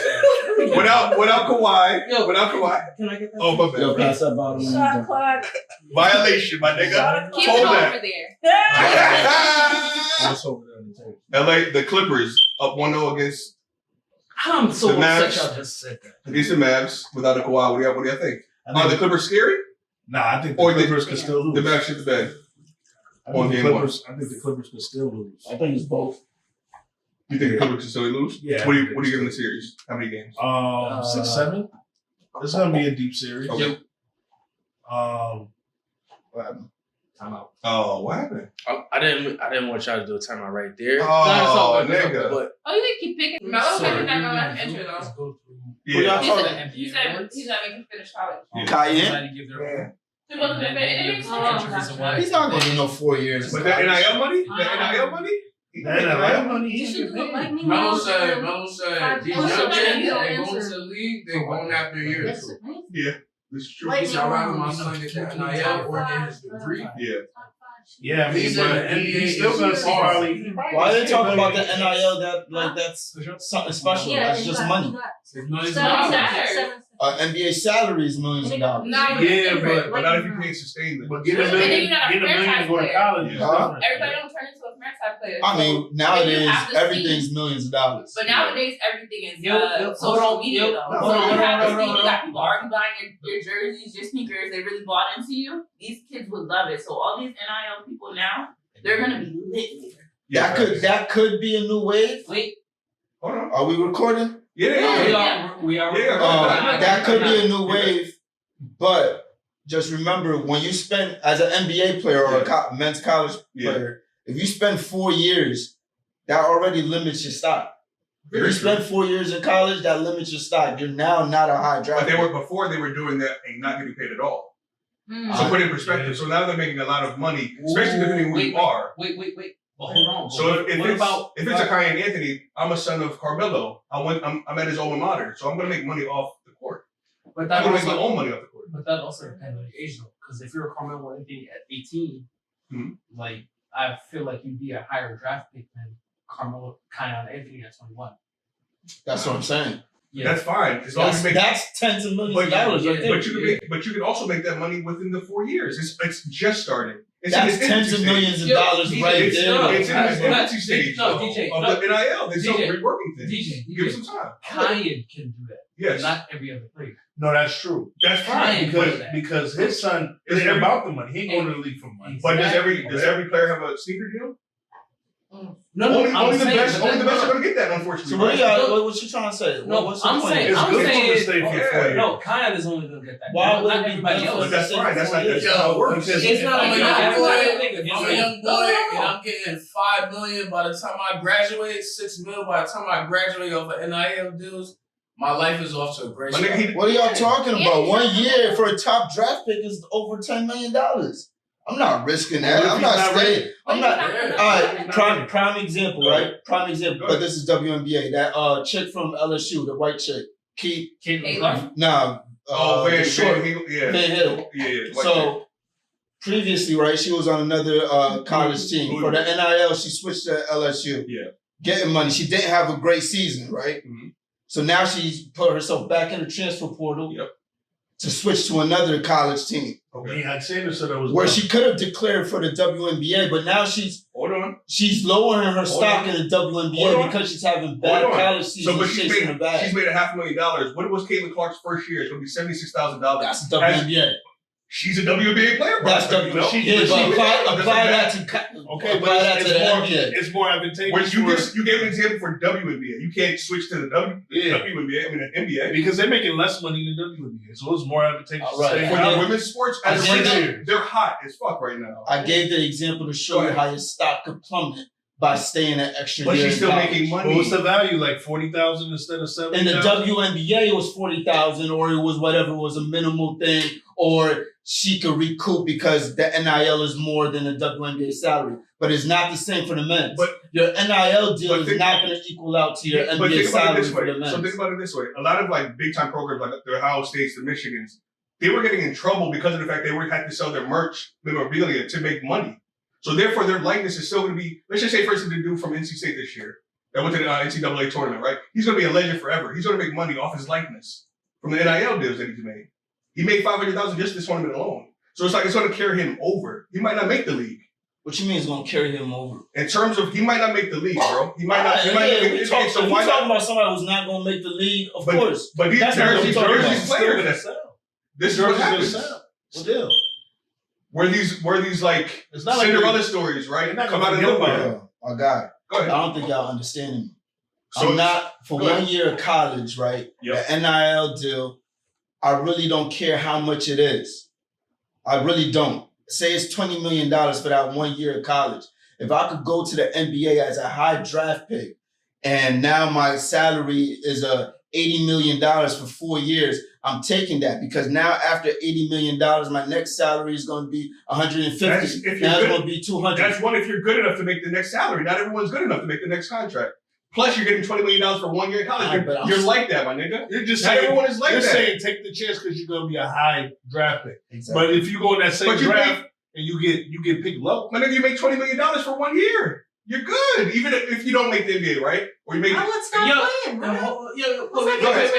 Without Kawhi. Yo, Without Kawhi. Can I get that? Oh, my Yo, bad. pass that bottle. when you Shot done. clock. Violation, my nigga. Shot Keep Hold it that. over there. What's over there on the table? LA, the Clippers up 1-0 against I'm so The Mavs. upset y'all just said that. the Mavs without a Kawhi. What do you think? Are the Clippers scary? Nah, I think the Or the- Clippers can still lose. The Mavs shit the bed. I on think game the Clippers can still lose. I think it's both. You think the Clippers can still lose? Yeah. What do you give them the series? How many games? 6, 7. It's gonna be a deep series. Okay. What happened? Time out. Oh, what happened? I didn't want y'all to do a timeout right there. Oh, it's all good. nigga. But Oh, you can keep picking. No, Sorry. he's not gonna let him enter though. Let's go through. Who y'all Yeah. talking? He said he's not making finish college. Yeah. Cayenne? Everybody give their He wasn't gonna finish. He's not going to do no 4 years. But that NIL money? That NIL money? You should do it like me. Melo said, these Oh, young so kids you that don't go answer. to the league, they going after years. That's amazing. Yeah, this is true. Like- He said, I'd rather my son get that NIL or get his degree. Yeah. Yeah, I mean, He said but the NBA he's still gonna is see probably. Why are they talking about the NIL that like that's something special? Yeah, That's and just you money. got Millions of seven dollars. cents, 7 cents. NBA salary is millions of dollars. No, Yeah, But not if you can't sustain them. But get a And then million, you're not a get a million to franchise go to player. college. is Yeah. different. everybody don't turn into a franchise player. I mean, So- nowadays have to everything's millions of dollars. But nowadays everything is Yo, hold social on, media yo, though. hold So on, you hold have to on, see hold you on. got people already buying your jerseys, your sneakers, they really bought into you. These kids would love it. So all these NIL people now, they're gonna be lit. That could be a new wave. Wait, Hold on. Are we recording? Yeah. we are. Yeah. That could be a new wave, but just remember when you spend as an NBA player or a men's college Yeah. player, if you spend 4 years, that already limits your stock. If Very you true. spend 4 years in college, that limits your stock. You're now not a high draft. But before they were doing that and not getting paid at all. Mm. So put it in perspective. So now they're making a lot of money, especially depending who you are. Wait. But hold on. So But if what it's about if it's a Kyan Anthony, I'm a son of Carmelo. I'm at his alma mater, so I'm gonna make money off the court. But I'm that gonna make my also own money off the court. but that also depends on your age though. Because if you're a Carmelo Anthony at 18, like I feel like you'd be a higher draft pick than Carmelo Anthony at 21. That's what I'm saying. Yeah. That's fine as long as you make. That's tens of millions of But, dollars right there. but you can also make that money within the 4 years. It's just starting. It's in That's its tens of infancy millions of Yo, dollars DJ, right It's, there. it's in its infancy stage No, of DJ, the NIL. They're still DJ, reworking things. DJ, Give it some time. Kyan can do that. Yes, Not every other player. No, that's true. that's fine. Because his son Is isn't every- about the money. He ain't going to the league for money. But does every player have a sneaker deal? No, Only the saying best. Only the best are no, gonna get that. Unfortunately. So what right? y'all? What you trying to say? No, What's the I'm point? saying- It's I'm good for him saying- to stay for yeah. 4 years. No, Kyan is only gonna get that. Why would not it be everybody better for else? But that's fine. That's not how it works. Because It's not I'm a like young that. boy. It's I'm a like- young boy, and I'm getting $5 million by the time I graduate, $6 million by the time I graduate off of NIL deals. My life is off to a great My start. nigga, What are y'all talking about? 1 year for a top draft pick is over $10 million. I'm not risking that. What if I'm he's not not staying. ready? I'm not. Yeah. All right, prime example, right? Prime example, Go but ahead. this is WNBA. That chick from LSU, the white chick, Taylor. nah, Van the short, yeah. Van Hill. Yeah. So previously, right, she was on another college team. For the NIL, she switched to LSU. Yeah. getting money. She didn't have a great season, right? Mhm. So now she's put herself back in the transfer portal Yep. to switch to another college team Okay. Deion Sanders said that was where dumb. she could have declared for the WNBA, but now Hold on. she's lowering her Hold stock on. in the WNBA Hold on. because she's having bad Hold on. college So, seasons but she's chasing the bag. made $500,000. What was Caitlin Clark's first year? It's going to be $76,000. That's the WNBA. She's a WNBA player. That's prospect, the you know? yeah, but apply Doesn't that matter. to Okay, apply that but to the NBA. it's more advantageous When for you gave an example for WNBA. You can't switch to the Yeah. WNBA. I mean, the NBA. because they're making less money than WNBA, so it's more advantageous All to right. stay For out. the women's sports, I as think right now, they're- they're hot as fuck right now. I gave the example to show Go you ahead. how your stock could plummet by staying an extra But year. she's in still college. making But money. what's the value? Like 40,000 instead of 70,000? In the WNBA, it was 40,000, or it was whatever was a minimal thing, or she could recoup because the NIL is more than the WNBA salary. But it's not the same for the men. But- your NIL deal but is think- not going to equal out to your But NBA think about it salary this for way. the men. So think about it this way. A lot of like big time programs like the Ohio States, the Michigans, they were getting in trouble because of the fact they had to sell their merch memorabilia to make money. So therefore, their likeness is still going to be. Let's just say, for instance, the dude from NC State this year that went to the NCAA tournament, right? He's going to be a legend forever. He's going to make money off his likeness from the NIL deals that he's made. He made $500,000 just this tournament alone. So it's like it's going to carry him over. He might not make the league. What you mean it's going to carry him over? In terms of, he might not make the league, bro. He might not. He might Yeah, not we make the talk- league. So if why we talking not? about somebody who's not going to make the league, of But- course. But these That's not what jerseys, we're talking jerseys about. players. gonna sell. This is what Jerseys gonna happens. sell. Still. Where these like It's not like Cinderella they- stories, right? they're not Come gonna out of forget about nowhere. it. My guy, Go I ahead. don't think y'all understanding me. So I'm not, for go ahead. 1 year of college, right? Yep. The NIL deal, I really don't care how much it is. I really don't. Say it's $20 million for that 1 year of college. If I could go to the NBA as a high draft pick and now my salary is $80 million for 4 years, I'm taking that because now after $80 million, my next salary is going to be $150. That's if you're Now it's good. going to be $200. That's one if you're good enough to make the next salary. Not everyone's good enough to make the next contract. Plus, you're getting $20 million for 1 year in college. But I'm You're like that, my nigga. You're just Not saying, everyone is like you're that. saying take the chance because you're going to be a high draft pick. Exactly. But if you go in that same But you draft and you get picked low, My nigga, you make $20 million for 1 year. You're good. Even if you don't make the NBA, right? Or you make Now let's start Yo, playing, bro. Yo, What's that go ahead.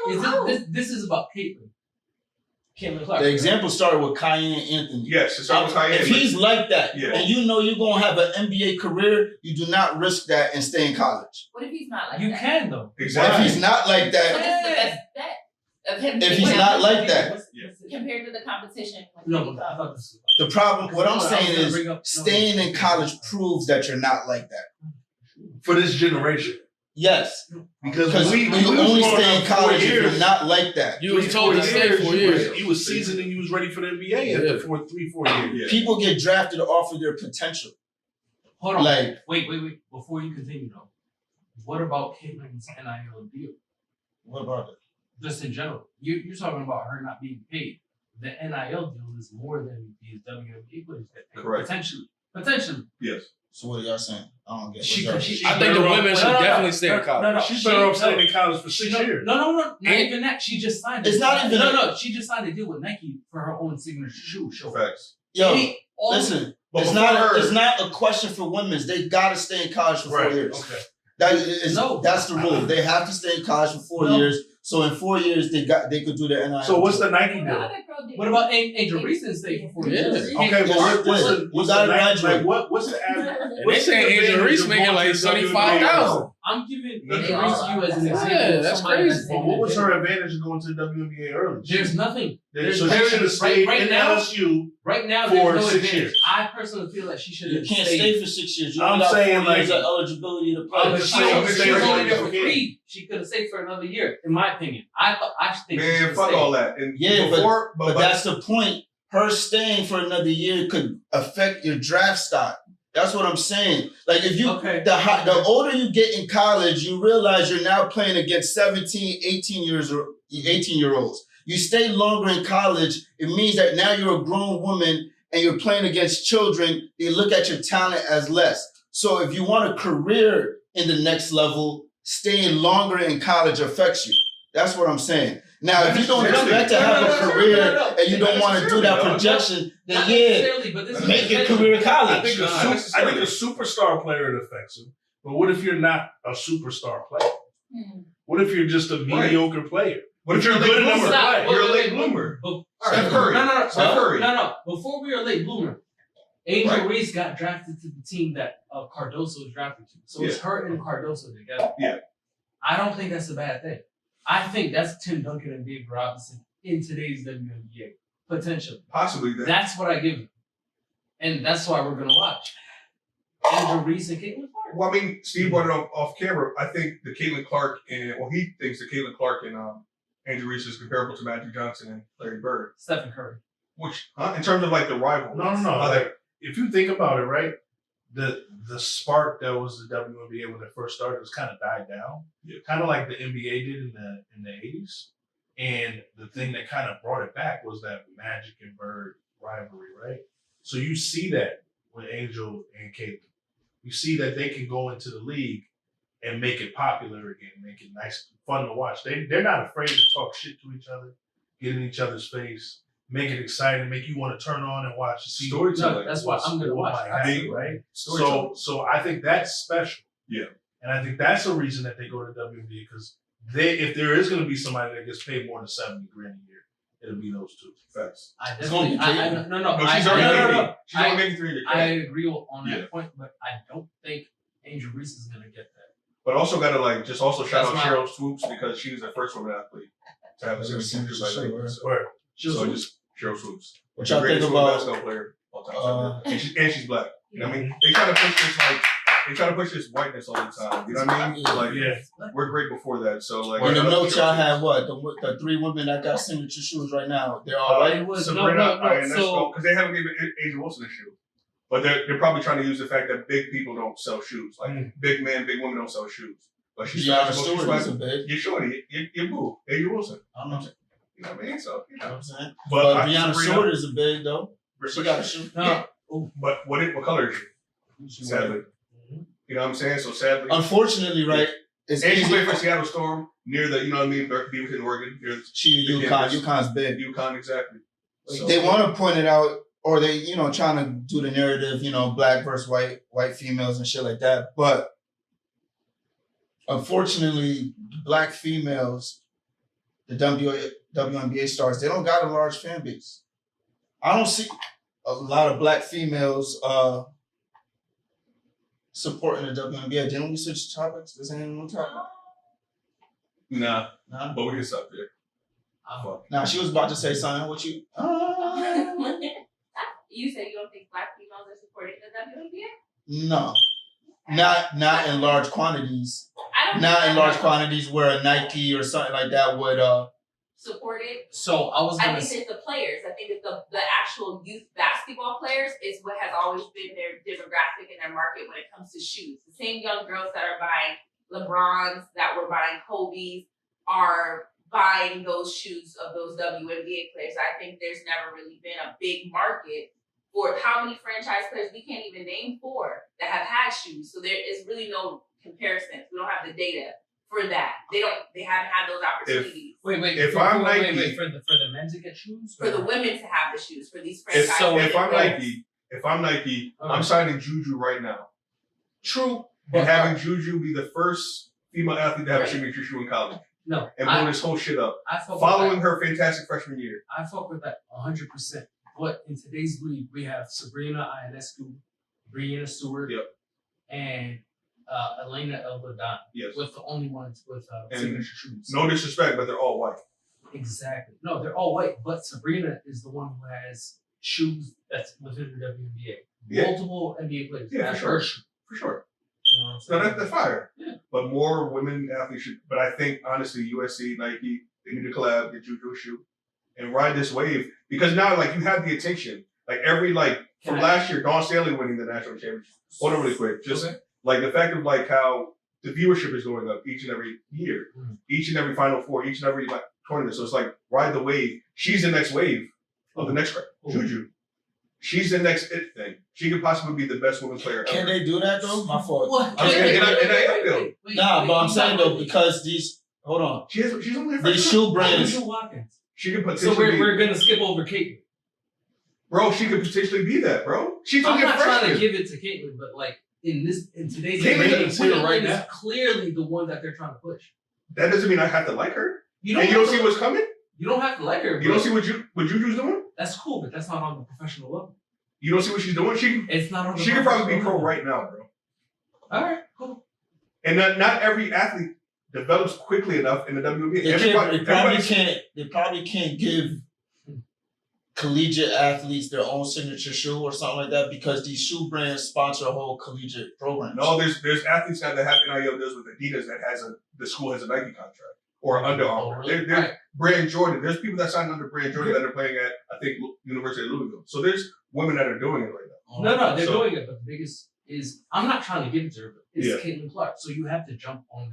difference in This is about Caitlin Clark. The example started with Kanye Anthony. Yes, it's almost high If end. he's like that, Yeah. and you know you're going to have an NBA career, you do not risk that and stay in college. What if he's not like You that? can though. Exactly. If he's not like So that, this is the best bet of him. if he's not like that, compared to the competition. No, but I thought this. the problem, what I'm No, I was saying gonna is bring up- staying in college proves that you're not like that. for this generation. Yes, Because because we you was only growing stay in up 4 college if years. you're not like that. You was told to stay 4 years. You was seasoned and you was ready for the NBA after 4 years. Yeah. People get drafted off of their potential. Hold on. Like, Wait. Before you continue though, what about Caitlin's NIL deal? what about it? Just in general, you're talking about her not being paid. The NIL deal is more than these WNBA players get paid. Correct. Potentially. Yes. So what are y'all saying? I don't get She- what y'all she- saying. I think the women should definitely stay in college. No, She's better off staying in college for 6 No, years. No, not And- even that. She just signed. It's not even No. She just signed a deal with Nike for her own signature shoe. Show. Facts. Yo, All- listen, But it's before her- not a question for women. They gotta stay in college for 4 years. Okay. That's the rule. They have to stay in college for 4 No. years. So in 4 years, they could do the NIL. So what's the Nike The deal? other girl did. What about Angel Reese didn't stay for 4 years? Yeah. Okay, but Yes, what's yes. the You what's gotta the Nike, graduate. like what's the average? And what's they saying the Angel advantage Reese of making going like to the WNBA? 75,000. I'm giving That's Angel Reese you as an example. Yeah, of that's somebody crazy. that's Well, what was her advantage of going to the WNBA early? There's nothing. There's So she should have stayed right in now. LSU. Right now, For there's no 6 advantage. years. I personally feel that she should You have can't stayed. stay for 6 years. You I'm only got saying, 4 years like- of eligibility to play. I'm But just she saying, was stay only there for for the free. She could have stayed for another year, in my opinion. I think she Man, should fuck stay. all that. And Yeah, before, But that's the point. Her staying for another year could affect your draft stock. That's what I'm saying. Like if you Okay. the older you get in college, you realize you're now playing against 17, 18-year-olds. You stay longer in college, it means that now you're a grown woman and you're playing against children. They look at your talent as less. So if you want a career in the next level, staying longer in college affects you. That's what I'm saying. Now, if you don't expect to have a career and you don't want to do that projection, then Not yeah, necessarily, but this is make your career in I college. think a superstar player it affects him But what if you're not a superstar player? Mhm. What if you're just a mediocre player? What if you're a late good enough bloomer? to play? You're a late bloomer. Steph Curry. No. Steph Curry. No. Before we were a late bloomer, Angel Reese got drafted to the team that Cardoso was drafted to. So it's her and Cardoso together. Yeah. I don't think that's a bad thing. I think that's Tim Duncan and David Robinson in today's WNBA. Potentially. Possibly. That's what I give them. And that's why we're going to watch. Angel Reese and Caitlin Clark. Well, I mean, Steve brought it up off camera. I think the Caitlin Clark he thinks the Caitlin Clark and Angel Reese is comparable to Magic Johnson and Larry Bird. Stephen Curry. Which, in terms of like the rival. No. Like, if you think about it, right, the spark that was the WNBA when it first started was kind of died down. Yeah. Kind of like the NBA did in the 80s. And the thing that kind of brought it back was that Magic and Bird rivalry, right? So you see that with Angel and Caitlin. You see that they can go into the league and make it popular again, make it nice, fun to watch. They're not afraid to talk shit to each other, get in each other's face, make it exciting, make you want to turn on and watch. Storytelling. That's what I'm going to watch. Right? So I think that's special. Yeah. And I think that's the reason that they go to WNBA, because if there is going to be somebody that gets paid more than $70,000 a year, it'll be those two. Facts. It's gonna be No, she's already making. She's already making 300K. I agree on that point, but I don't think Angel Reese is going to get that. But also gotta shout out That's Cheryl Swoops because she was the first woman athlete to have a 72 by late. So just Cheryl Swoops. What She's y'all the greatest think women's about? basketball player of all time. And she's black. You know what I mean? They try to push this whiteness all the time. You know what I mean? Like, we're great before that. So like, In the notes y'all had what? The 3 women that got signature shoes right now. They're all white. Sabrina, because they haven't given Asia Wilson a shoe. But they're probably trying to use the fact that big people don't sell shoes. Like big men, big women don't sell shoes. But she's big. You're shorty. You're boo. Asia Wilson. I don't know. You know what I mean? So you know what I'm saying. But Brianna Stewart is a big though. She got a shoe. No. But what color is she? Sadly. You know what I'm saying? So sadly. Unfortunately, right? And she played for Seattle Storm near the, you know what I mean, Beaverton, Oregon. She UConn. UConn's big. UConn, exactly. So, they want to point it out, or they, trying to do the narrative, black versus white females and shit like that. But unfortunately, black females, the WNBA stars, they don't got a large fan base. I don't see a lot of black females supporting the WNBA. Didn't we switch topics? Does anyone talk? Nah. But we can stop there. Nah, she was about to say something. What you? You said you don't think black females are supporting the WNBA? No, not in large quantities. Not in large quantities where a Nike or something like that would support it. So I think it's the players. I think it's the actual youth basketball players is what has always been their demographic and their market when it comes to shoes. The same young girls that are buying LeBrons, that were buying Kobe's, are buying those shoes of those WNBA players. I think there's never really been a big market for how many franchise players we can't even name 4 that have had shoes. So there is really no comparison. We don't have the data for that. They haven't had those opportunities. Wait. If I'm Nike, for the men to get shoes, for the women to have the shoes for these franchise. If I'm Nike, I'm signing Juju right now. True. And having Juju be the first female athlete to have a signature shoe in college. No. And blowing this whole shit up. I following her fantastic freshman year. I fuck with that 100%. But in today's league, we have Sabrina Ionescu, Brianna Stewart, and Elena Elbadan. Yes. With the only ones with signature shoes. No disrespect, but they're all white. Exactly. No, they're all white. But Sabrina is the one who has shoes that's within the WNBA. Yeah. Multiple NBA players. Yeah, for sure. You know what I'm saying? No, that's fire. Yeah. But more women athletes should. But I think honestly, USC, Nike, they need to collab, get Juju a shoe, and ride this wave because now you have the attention. From last year, Dawn Staley winning the national championship. Hold on really quick, just the fact of how the viewership is going up each and every year, each and every Final Four, each and every tournament. So it's ride the wave. She's the next wave of the next Juju. She's the next it thing. She could possibly be the best women's player ever. Can they do that though? My fault. What? But I'm saying though, because hold on. She's only these shoe brands. She could potentially. So we're gonna skip over Caitlin. Bro, she could potentially be that, bro. She's I'm only not a freshman. trying to give it to Caitlin, but in today's Caitlyn day, is here right is now. clearly the one that they're trying to push. That doesn't mean I have to like her. You And you don't have see to- what's coming? You don't have to like her. You don't see what Juju's doing? That's cool, but that's not on the professional level. You don't see what she's doing? It's not on the She could probably be professional pro level. right now, bro. All right, cool. And not every athlete develops quickly enough in the WNBA. They probably can't give collegiate athletes their own signature shoe or something like that because these shoe brands sponsor a whole collegiate program. No, there's athletes now that have NIL deals with Adidas that the school has a Nike contract or Under Armour. really? There's Brand Jordan. There's people that signed under Brand Jordan that are playing at I think University of Louisville. So there's women that are doing it right now. No, they're So- doing it, but the biggest is I'm not trying to give it to her, but it's Yeah. Caitlin Clark. So you have to jump on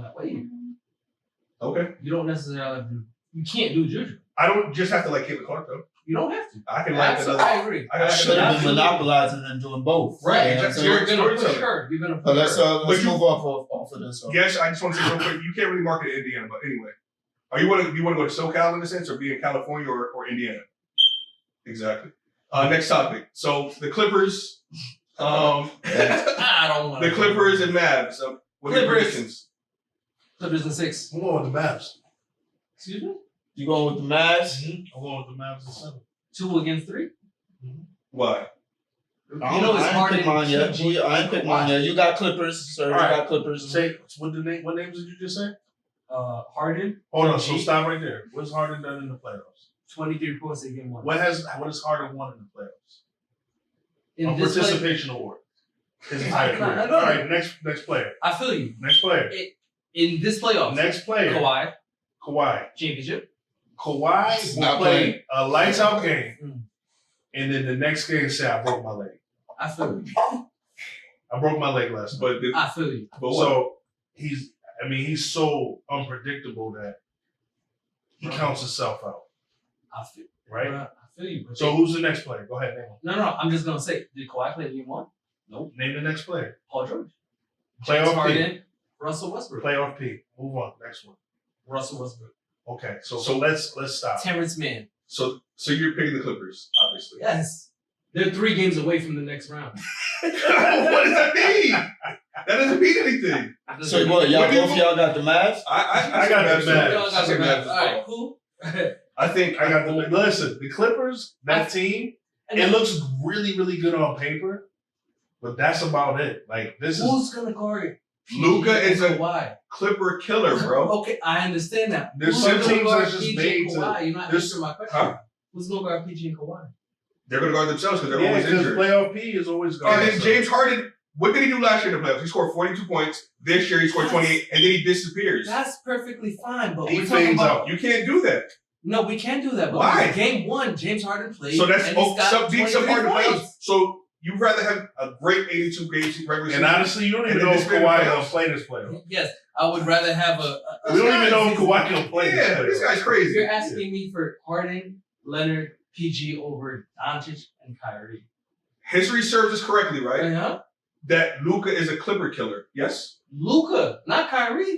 that wave. Okay. You don't necessarily have to. You can't do Juju. I don't just have to like Caitlin Clark though. You don't have to. I can like Absolutely, another. I agree. I Should have been Absolutely. monopolizing and doing both. Right. You know what I'm Exactly. saying? You're gonna push Storytelling. her. You're gonna push But let's her. But you- move off of this. Yes, I just want to say real quick, you can't really market in Indiana, but anyway. You want to go to SoCal in a sense or be in California or Indiana? Exactly. Next topic. So the Clippers, I don't want the Clippers and Mavs. What are your Clippers. predictions? Clippers in 6. I'm going with the Mavs. Excuse me. You going with the Mavs? I'm going with the Mavs in 7. 2 against 3. Why? You know it's hard I ain't pick mine yet. PG. I ain't pick mine yet. You got Clippers, sir. All right. You got Clippers. Say what names did you just say? Harden, Hold on, so stop right there. What's Harden done in the playoffs? 23 points in game 1. What has Harden won in the playoffs? In A this play, participation award. His entire I career. know. All right, next player. I feel you. Next player. In this playoff, Next player. Kawhi. championship. Kawhi will Not play playing. a lights out game, Mm. and then the next game say I broke my leg. I feel you. I broke my leg last night. But I feel you. what? So he's so unpredictable that he counts himself out, I feel. right? I feel you. But So who's the next player? Go ahead, name him. no. I'm just gonna say, did Kawhi play game 1? Nope. Name the next player. Paul George. James Playoff P. Harden. Russell Westbrook. Playoff P. Move on. Next one. Russell Westbrook. Okay. So let's stop. Terrence Mann. So you're picking the Clippers, obviously. Yes. They're 3 games away from the next round. What does that mean? That doesn't mean anything. So what? Y'all What do you- both y'all got the Mavs? I got the too. Mavs. Y'all I got say the Mavs Mavs. as All right, well. cool. I think I got the listen. The Clippers. That team. It looks really, really good on paper, but that's about it. Like this is. Who's gonna guard Luka is a Kawhi? Clipper killer, bro. Okay, I understand that. There's Who's some gonna teams guard that's just PG made and to- Kawhi? You're not there's- answering my question. Huh? Who's gonna guard PG and Kawhi? They're gonna guard themselves because they're Yeah, always because injured. playoff P is always And guarded. then James Harden, what did he do last year in the playoffs? He scored 42 points. This year he scored 28, and then he disappears. That's perfectly fine, but He we're talking fades about. out. You can't do that. No, we can do that. But Why? Game 1, James Harden played. So that's and he's got beats up 23 hard in the playoffs. points. So you'd rather have a great 82 game regular And season. honestly, you don't even And know then if this man Kawhi playoffs? will play this playoff. Yes, I would rather have a We don't even know if Kawhi will play Yeah, this this playoff. guy's crazy. You're asking me for Harden, Leonard, PG over Doncic and Kyrie. History serves us correctly, right? Uh-huh. That Luka is a Clipper killer. Yes? Luka, not Kyrie.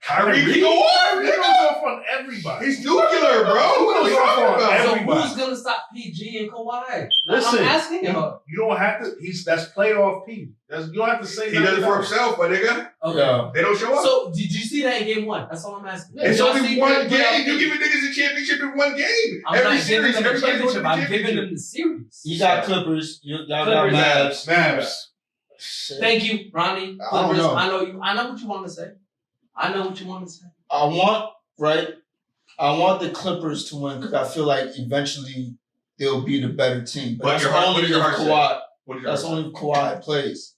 Kyrie can go off, He goes nigga. off on everybody. He's nuclear, bro. What are we Goes off talking on about? So everybody. who's gonna stop PG and Kawhi? Listen, I'm asking you. You don't have to. That's playoff P. You don't have to say He does it nothing for else. himself, my nigga. Okay. Yeah. They don't show up. So did you see that in game 1? That's all I'm asking. It's Did y'all only see one that game. playoff You giving niggas a championship in one game. I'm Every not giving series, them the everybody goes to championship. the I'm giving championship. them the series. You got Clippers. Y'all got Clippers. Mavs. Mavs. Shit. Thank you, Ronnie. I don't Clippers. know. I know you. I know what you want to say. I know what you want to say. I want the Clippers to win because I feel like eventually they'll be the better team. But What that's your heart- only what if did your heart say? Kawhi. What did That's you only if Kawhi plays.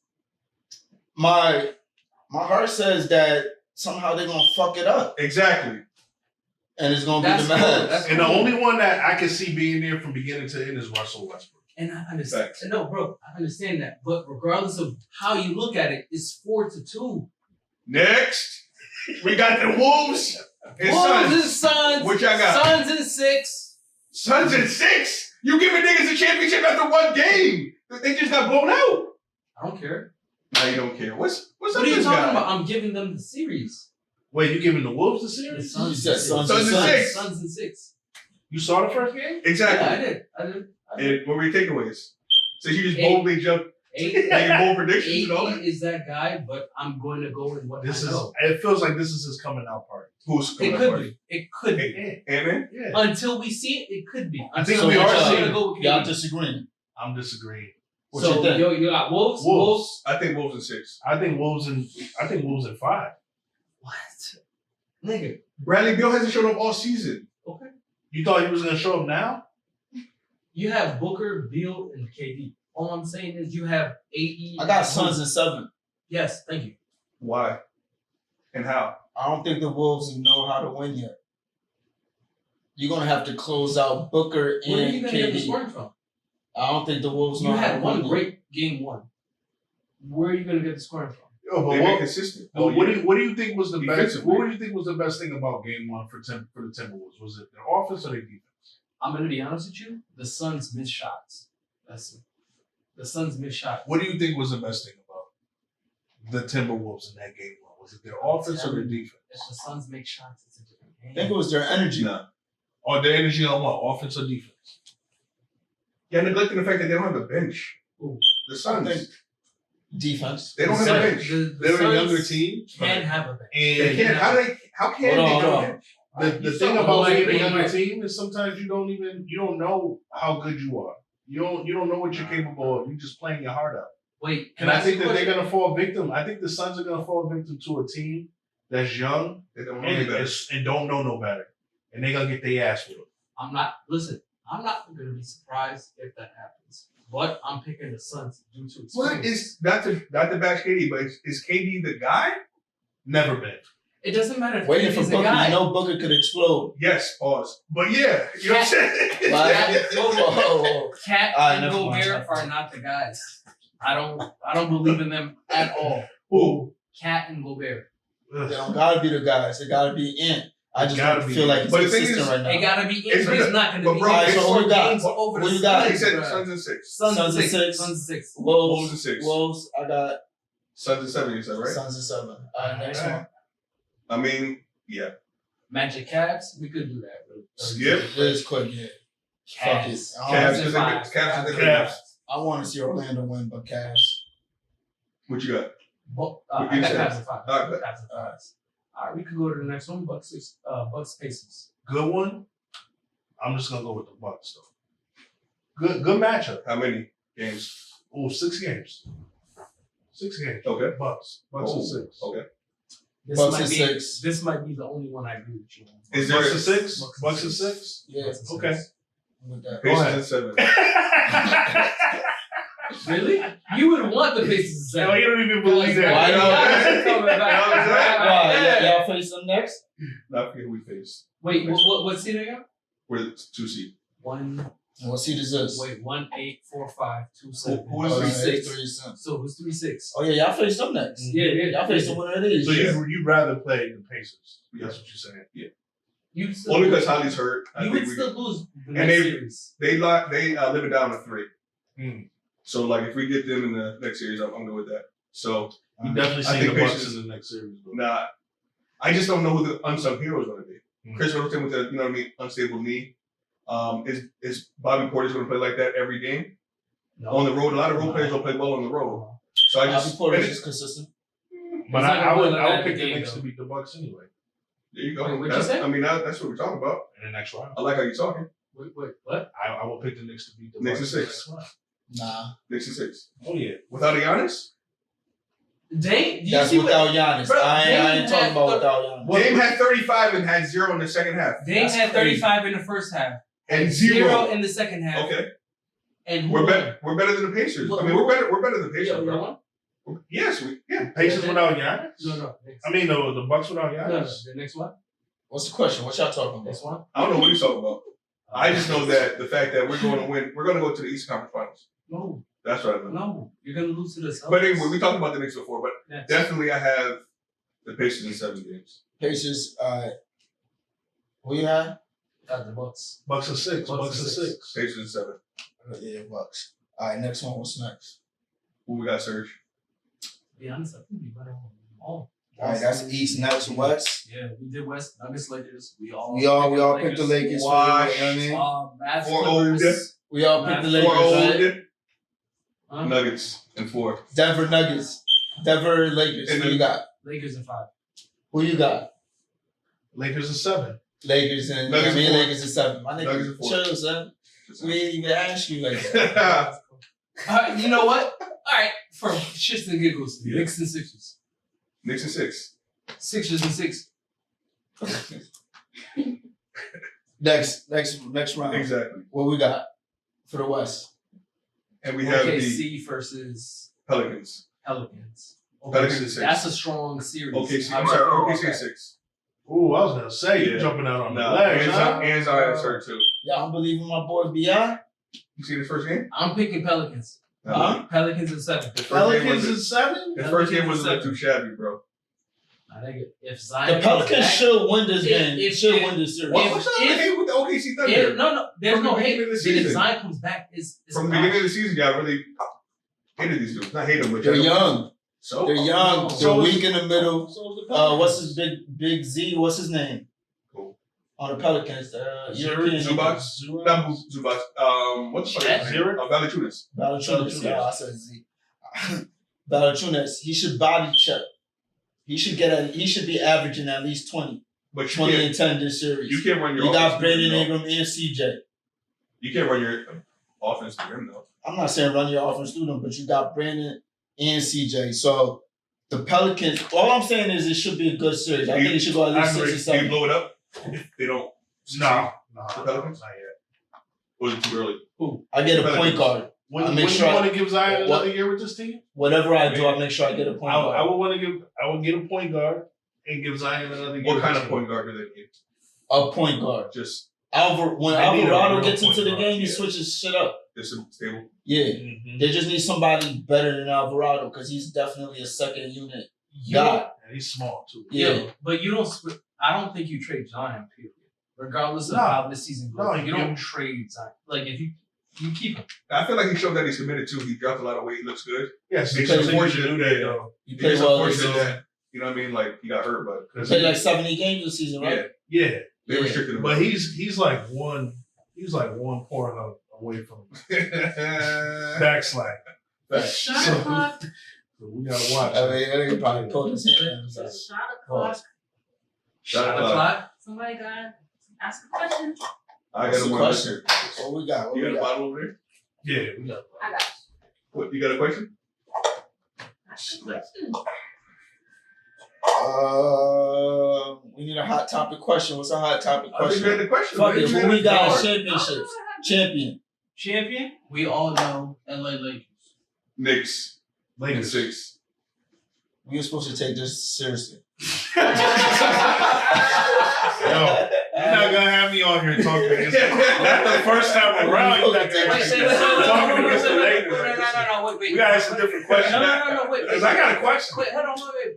My heart says that somehow they're gonna fuck it up, Exactly. and it's gonna That's be the cool. Mavs. That's And the only one that I can see being there from beginning to end is Russell Westbrook. And I understand. Facts. No, bro, I understand that. But regardless of how you look at it, it's 4-2. Next, we got the Wolves and Wolves Suns. and Suns. What y'all got? Suns and 6. Suns in 6. You giving niggas a championship after one game? They just got blown out. I don't care. Now you don't care. What's up What are with you this talking guy? about? I'm giving them the series. Wait, you giving the Wolves the The series? You Suns said and Suns and Suns. Suns and 6. You saw the first game? Exactly. Yeah, I did. And what were your takeaways? So you just Hey. boldly jumped. Making bold predictions and all AD that. is that guy, but I'm going to go with what This I is. know. It feels like this is his coming out party. Who's It coming could up? be. It could be. Amen. Yeah. Until we see it, it could be. I think Until we are I'm seeing gonna it. go with Y'all KD. disagreeing. I'm disagreeing. What So you think? you got Wolves. Wolves. I think Wolves in 6. I think Wolves in 5. What? Nigga. Bradley Beal hasn't shown up all season. Okay. You thought he was gonna show up now? You have Booker, Beal, and KD. All I'm saying is you have AE. I got Suns in 7. Yes, thank you. Why? And how? I don't think the Wolves know how to win yet. You're gonna have to close out Booker Where are and you gonna get the KD. scoring from? I don't think the Wolves know You how to had win one yet. great game one. Where are you gonna get the scoring from? Yo, They've been consistent. all what year. do you think was the best? Defensively. What do you think was the best thing about Game 1 for the Timberwolves? Was it their offense or their defense? I'm gonna be honest with you. The Suns miss shots. That's it. The Suns miss shots. What do you think was the best thing about the Timberwolves in that Game 1? Was it their offense or their defense? If the Suns make shots, it's a different I game. think it was their energy. No. Or their energy on what? Offense or defense? You're neglecting the fact that they don't have a bench. Ooh. The I Suns. think defense. They don't have a bench. The They're a Suns younger team. can have a bench. They And can't. How can Hold on, they hold have a on. bench? the thing about being a younger team is sometimes you don't know how good you are. You don't know what you're capable of. You're just playing your heart out. Wait, And I think that they're gonna fall victim. I think the Suns are gonna fall victim to a team that's young They don't know any better. and don't know no better. And they're gonna get their ass whipped. I'm not gonna be surprised if that happens. But I'm picking the Suns due to What experience. is not to bash KD, but is KD the guy? Never been. It doesn't matter if Waiting for he's the Booker. guy. You know Booker could explode. Yes. Pause. But yeah, you know what I'm saying. Whoa. Cat Alright, and never mind. Gobert are not the guys. I don't believe in them at all. Who? Cat and Gobert. They don't gotta be the guys. They gotta be in. I just Gotta don't be feel in. like it's But the thing consistent is, right now. They gotta be in, It's but it's not- not gonna but be. bro, in. it's so who Four we got? games over Who the you got? He Suns, said bro. Suns in 6. Suns Suns in in 6. Suns in 6. Wolves in 6. Wolves. I got Suns in 7. You said right. Suns in 7. All right, next Alright. one. I mean, yeah. Magic Cavs, we could do that. Bro. Skip. This quick, yeah. Fuck it. Cavs. I Cavs, don't- because Cavs is the Cavs. I want to see Orlando win, but Cavs. What you got? I you got said? Cavs in 5. All right, Cavs in 5. All right, we could go to the next one. Bucks Pacers. Good one. I'm just gonna go with the Bucks though. Good matchup. How many games? Oh, 6 games. 6 games. Okay. Bucks. Bucks Oh, is 6. Okay. Bucks is 6. This might be the only one I agree with you on. Is there Bucks is 6. Bucks is Bucks is 6. 6. Yeah, Bucks is Okay. 6. with that. Go ahead. Pacers in 7. Really? You would want the Pacers to No, say. you don't even believe Why that. not? Coming back. Why? Y'all face them next? Not forget who we face. Wait, what seed are you? We're the 2 seed. 1, What seed is this? wait, 1, 8, 4, 5, 2, 7. Who is Oh, 3 yeah, 6? 3 6. So who's 3, 6? Oh yeah, y'all face them next. Yeah, Y'all face the winner of these. So you'd rather play the Pacers. That's what you're saying. You still Only because Holly's hurt. I you think would still lose the And next they- series. they live it down to 3. Hmm. So like if we get them in the next series, I'm good with that. So You definitely I see think the Bucks Pacers- in the next series. Though. nah, I just don't know who the unsung hero is going to be. Hmm. Chris Middleton with the unstable knee. Is Bobby Portis going to play like that every game on the road? A lot of role players don't play well on the road. So I Bobby just Portis and is consistent. But He's not I gonna would play like that pick in the the Knicks game, to beat the Bucks anyway there you go. Wait, what'd you That's- say? I mean that's what we're talking about. in the next round. I like how you're talking. Wait, what? I will pick the Knicks to beat the Knicks Bucks in in the 6. next round. Nah, Knicks in 6 Oh yeah. without Giannis. Dame, do you that's see without Giannis. Bro, I ain't Dame talking had about the- without Giannis. Dame had 35 and had 0 in the second half. Dame That's had crazy. 35 in the first half. And 0 0. in the second half. Okay, And who we're won? better. We're better than the Pacers. Well, I mean, we're better than the Yeah, Pacers, you bro. won? Yes, Pacers without Giannis. No. Next. I mean the Bucks without No, Giannis. the next one. What's the question? What y'all talking about? Next one. I don't know what he's talking about. I just know that the fact that we're going to win, we're going to go to the Eastern Conference Finals. No, That's what I know. no, you're gonna lose to the Celtics. But anyway, we talked about the Knicks before, but Next. definitely I have the Pacers in 7 games. Pacers. Who you have? Got the Bucks. Bucks are 6. Bucks Bucks are are 6. 6. Pacers in 7. Yeah, Bucks. All right, next one. What's next? Who we got, Serge? To be honest, I think we better on all. All right, that's East, next West. Yeah, we did West Nuggets, Lakers. We all picked the Lakers. Why? You know what I mean? Mavs, For Clippers. old. We all picked the Mavs Lakers, Or right? old. Nuggets in 4. Denver Nuggets. Denver Lakers. And Who you got? Lakers in 5. Who you got? Lakers is 7. Lakers and Nuggets in 4. Lakers is 7. My Nuggets in nigga, 4. chill, son. We ain't even ask you like that. You know what? All right, for shits and giggles, Yeah. Knicks and Sixers. Knicks in 6. Sixers and 6. Next round. Exactly. What we got for the West? And we have the OKC versus Pelicans. Pelicans. Pelicans in 6. That's a strong series. OKC. I'm sorry, OKC in 6. Ooh, I was gonna say you Yeah. jumping out on the No, legs, huh? and Zion is hurt too. Y'all don't believe in my boy Bi? You see the first game? I'm picking Pelicans. Huh? Pelicans in 7. The first game Pelicans wasn't- is 7. The first game wasn't too shabby, bro. I think if Zion The Pelicans comes back, should win this game. if- Should if- win this series. What's up with the hate with the OKC Thunder? there's From the no hate. beginning of the But if season. Zion comes back, it's From the beginning of the season, y'all really hated these dudes. Not hate them, but They're y'all- young. So They're young. no. They're So weak in the middle. So is the Pelicans. What's his big Z? What's his name? Cool. On the Pelicans, European. Zubac? Not Zubac. What's the Chet? fuck? Valanciunas. Valanciunas. Yeah, I said Z. Valanciunas. He should body check. He should be averaging at least 20. But 20 and 10 this series. you can't run your You got offense Brandon through him, Ingram and CJ. You can't run your offense through him, though. I'm not saying run your offense through them, but you got Brandon and CJ. So the Pelicans, all I'm saying is it should be a good series. I think it should go at least 6 or They 7. blow it up if they don't. No, The Pelicans? not yet. Was it too early? I get a Pelicans. point guard. When, I when make you sure want to give Zion What- another year with this team, Whatever I do, I make sure I get a point I guard. would get a point guard and give Zion another year. What with kind this of team. point guard do they need? A point guard. Just When They need a Alvarado real gets into point the guard, game, he yeah. switches shit up. stable. Yeah. Mhm. They just need somebody better than Alvarado because he's definitely a second unit guy. And he's small too. Yeah. But you don't. I don't think you trade Zion. Period. Regardless of No. how this season goes, No, you you don't don't. trade Zion. Like if you keep him. I feel like he showed that he's committed too. He dropped a lot of weight. He looks good. Yes, It's so you unfortunate, should do that yeah. though. He It's played well. unfortunate that, you know what I mean? Like, he got hurt, but. He played like 70 games this season, right? Yeah, Yeah, they Yeah. restricted him. but he's like one Pornhub away from backslide. Shot o'clock. So we gotta watch. I mean, I think probably pulled his hand. Shot o'clock. Shot O'clock. o'clock. Somebody got ask a question. I What's got the one question? question. What we got? What You we got a got? bottle over there? Yeah, we got. I got What, you got a question? ask a question. We need a hot topic question. What's a hot topic I think you had question? the question. Fuck man. it. You Who had we the got? question. Championships. Champion. Champion. We all know LA Lakers. Knicks in Lakers. 6. We were supposed to take this seriously. Yo, you're not gonna have me on here talking against. Not the first time around. You got Wait, that talking against the Lakers. wait. We gotta ask a different question. No, wait. Because I got a question. Wait, hold on, wait.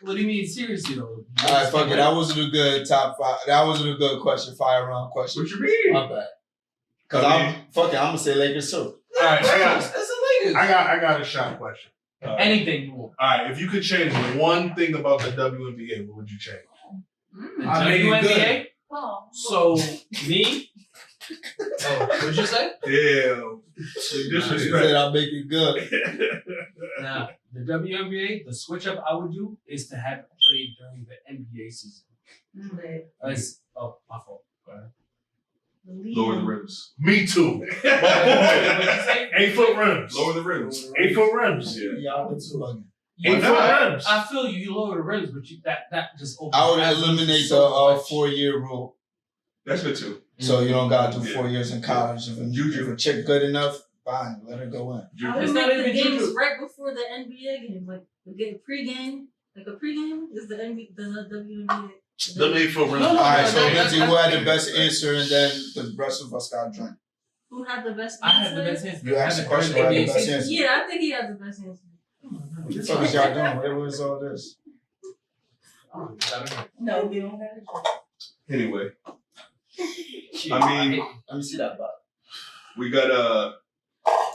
What do you mean seriously though? All right, fuck it. That wasn't a good top 5. That wasn't a good question. Fire round question. What you mean? My bad. Cause I mean- I'm gonna say Lakers too. All right, It's the Lakers. I got a shot question. Anything you want. All right, if you could change one thing about the WNBA, what would you change? I made it good. WNBA. Oh. So me. What'd you say? Damn. He Disrespect. said I'll make it good. Now the WNBA, the switch up I would do is to have it played during the NBA season. My fault. Lower the rims. Me too. What'd you say? 8 foot rims. Lower the rims. 8 foot rims. Yeah. Y'all been too lucky. 8 foot rims. I feel you. You lower the rims, but that just opens. I would avenues eliminate so the much. 4-year rule. That's good too. So you don't gotta do Yeah. 4 years in college. If a chick good enough, fine, let her go in. I would It's make not the even games juju. right before the NBA game, like we get pregame. Like a pregame is the WNBA. Them 8 foot rims. No, no, All right, no, so no, Lindsay, that's who had the fair. best answer, and then the rest of us got drink. Who had the best I had the answer? best answer. You asked the I question, haven't who had heard the best NBA answer? Yeah, I think he has the best answer. What the fuck is y'all doing? What is all this? No, we don't have it. Anyway, Shit, I mean, Let me see that bot. we got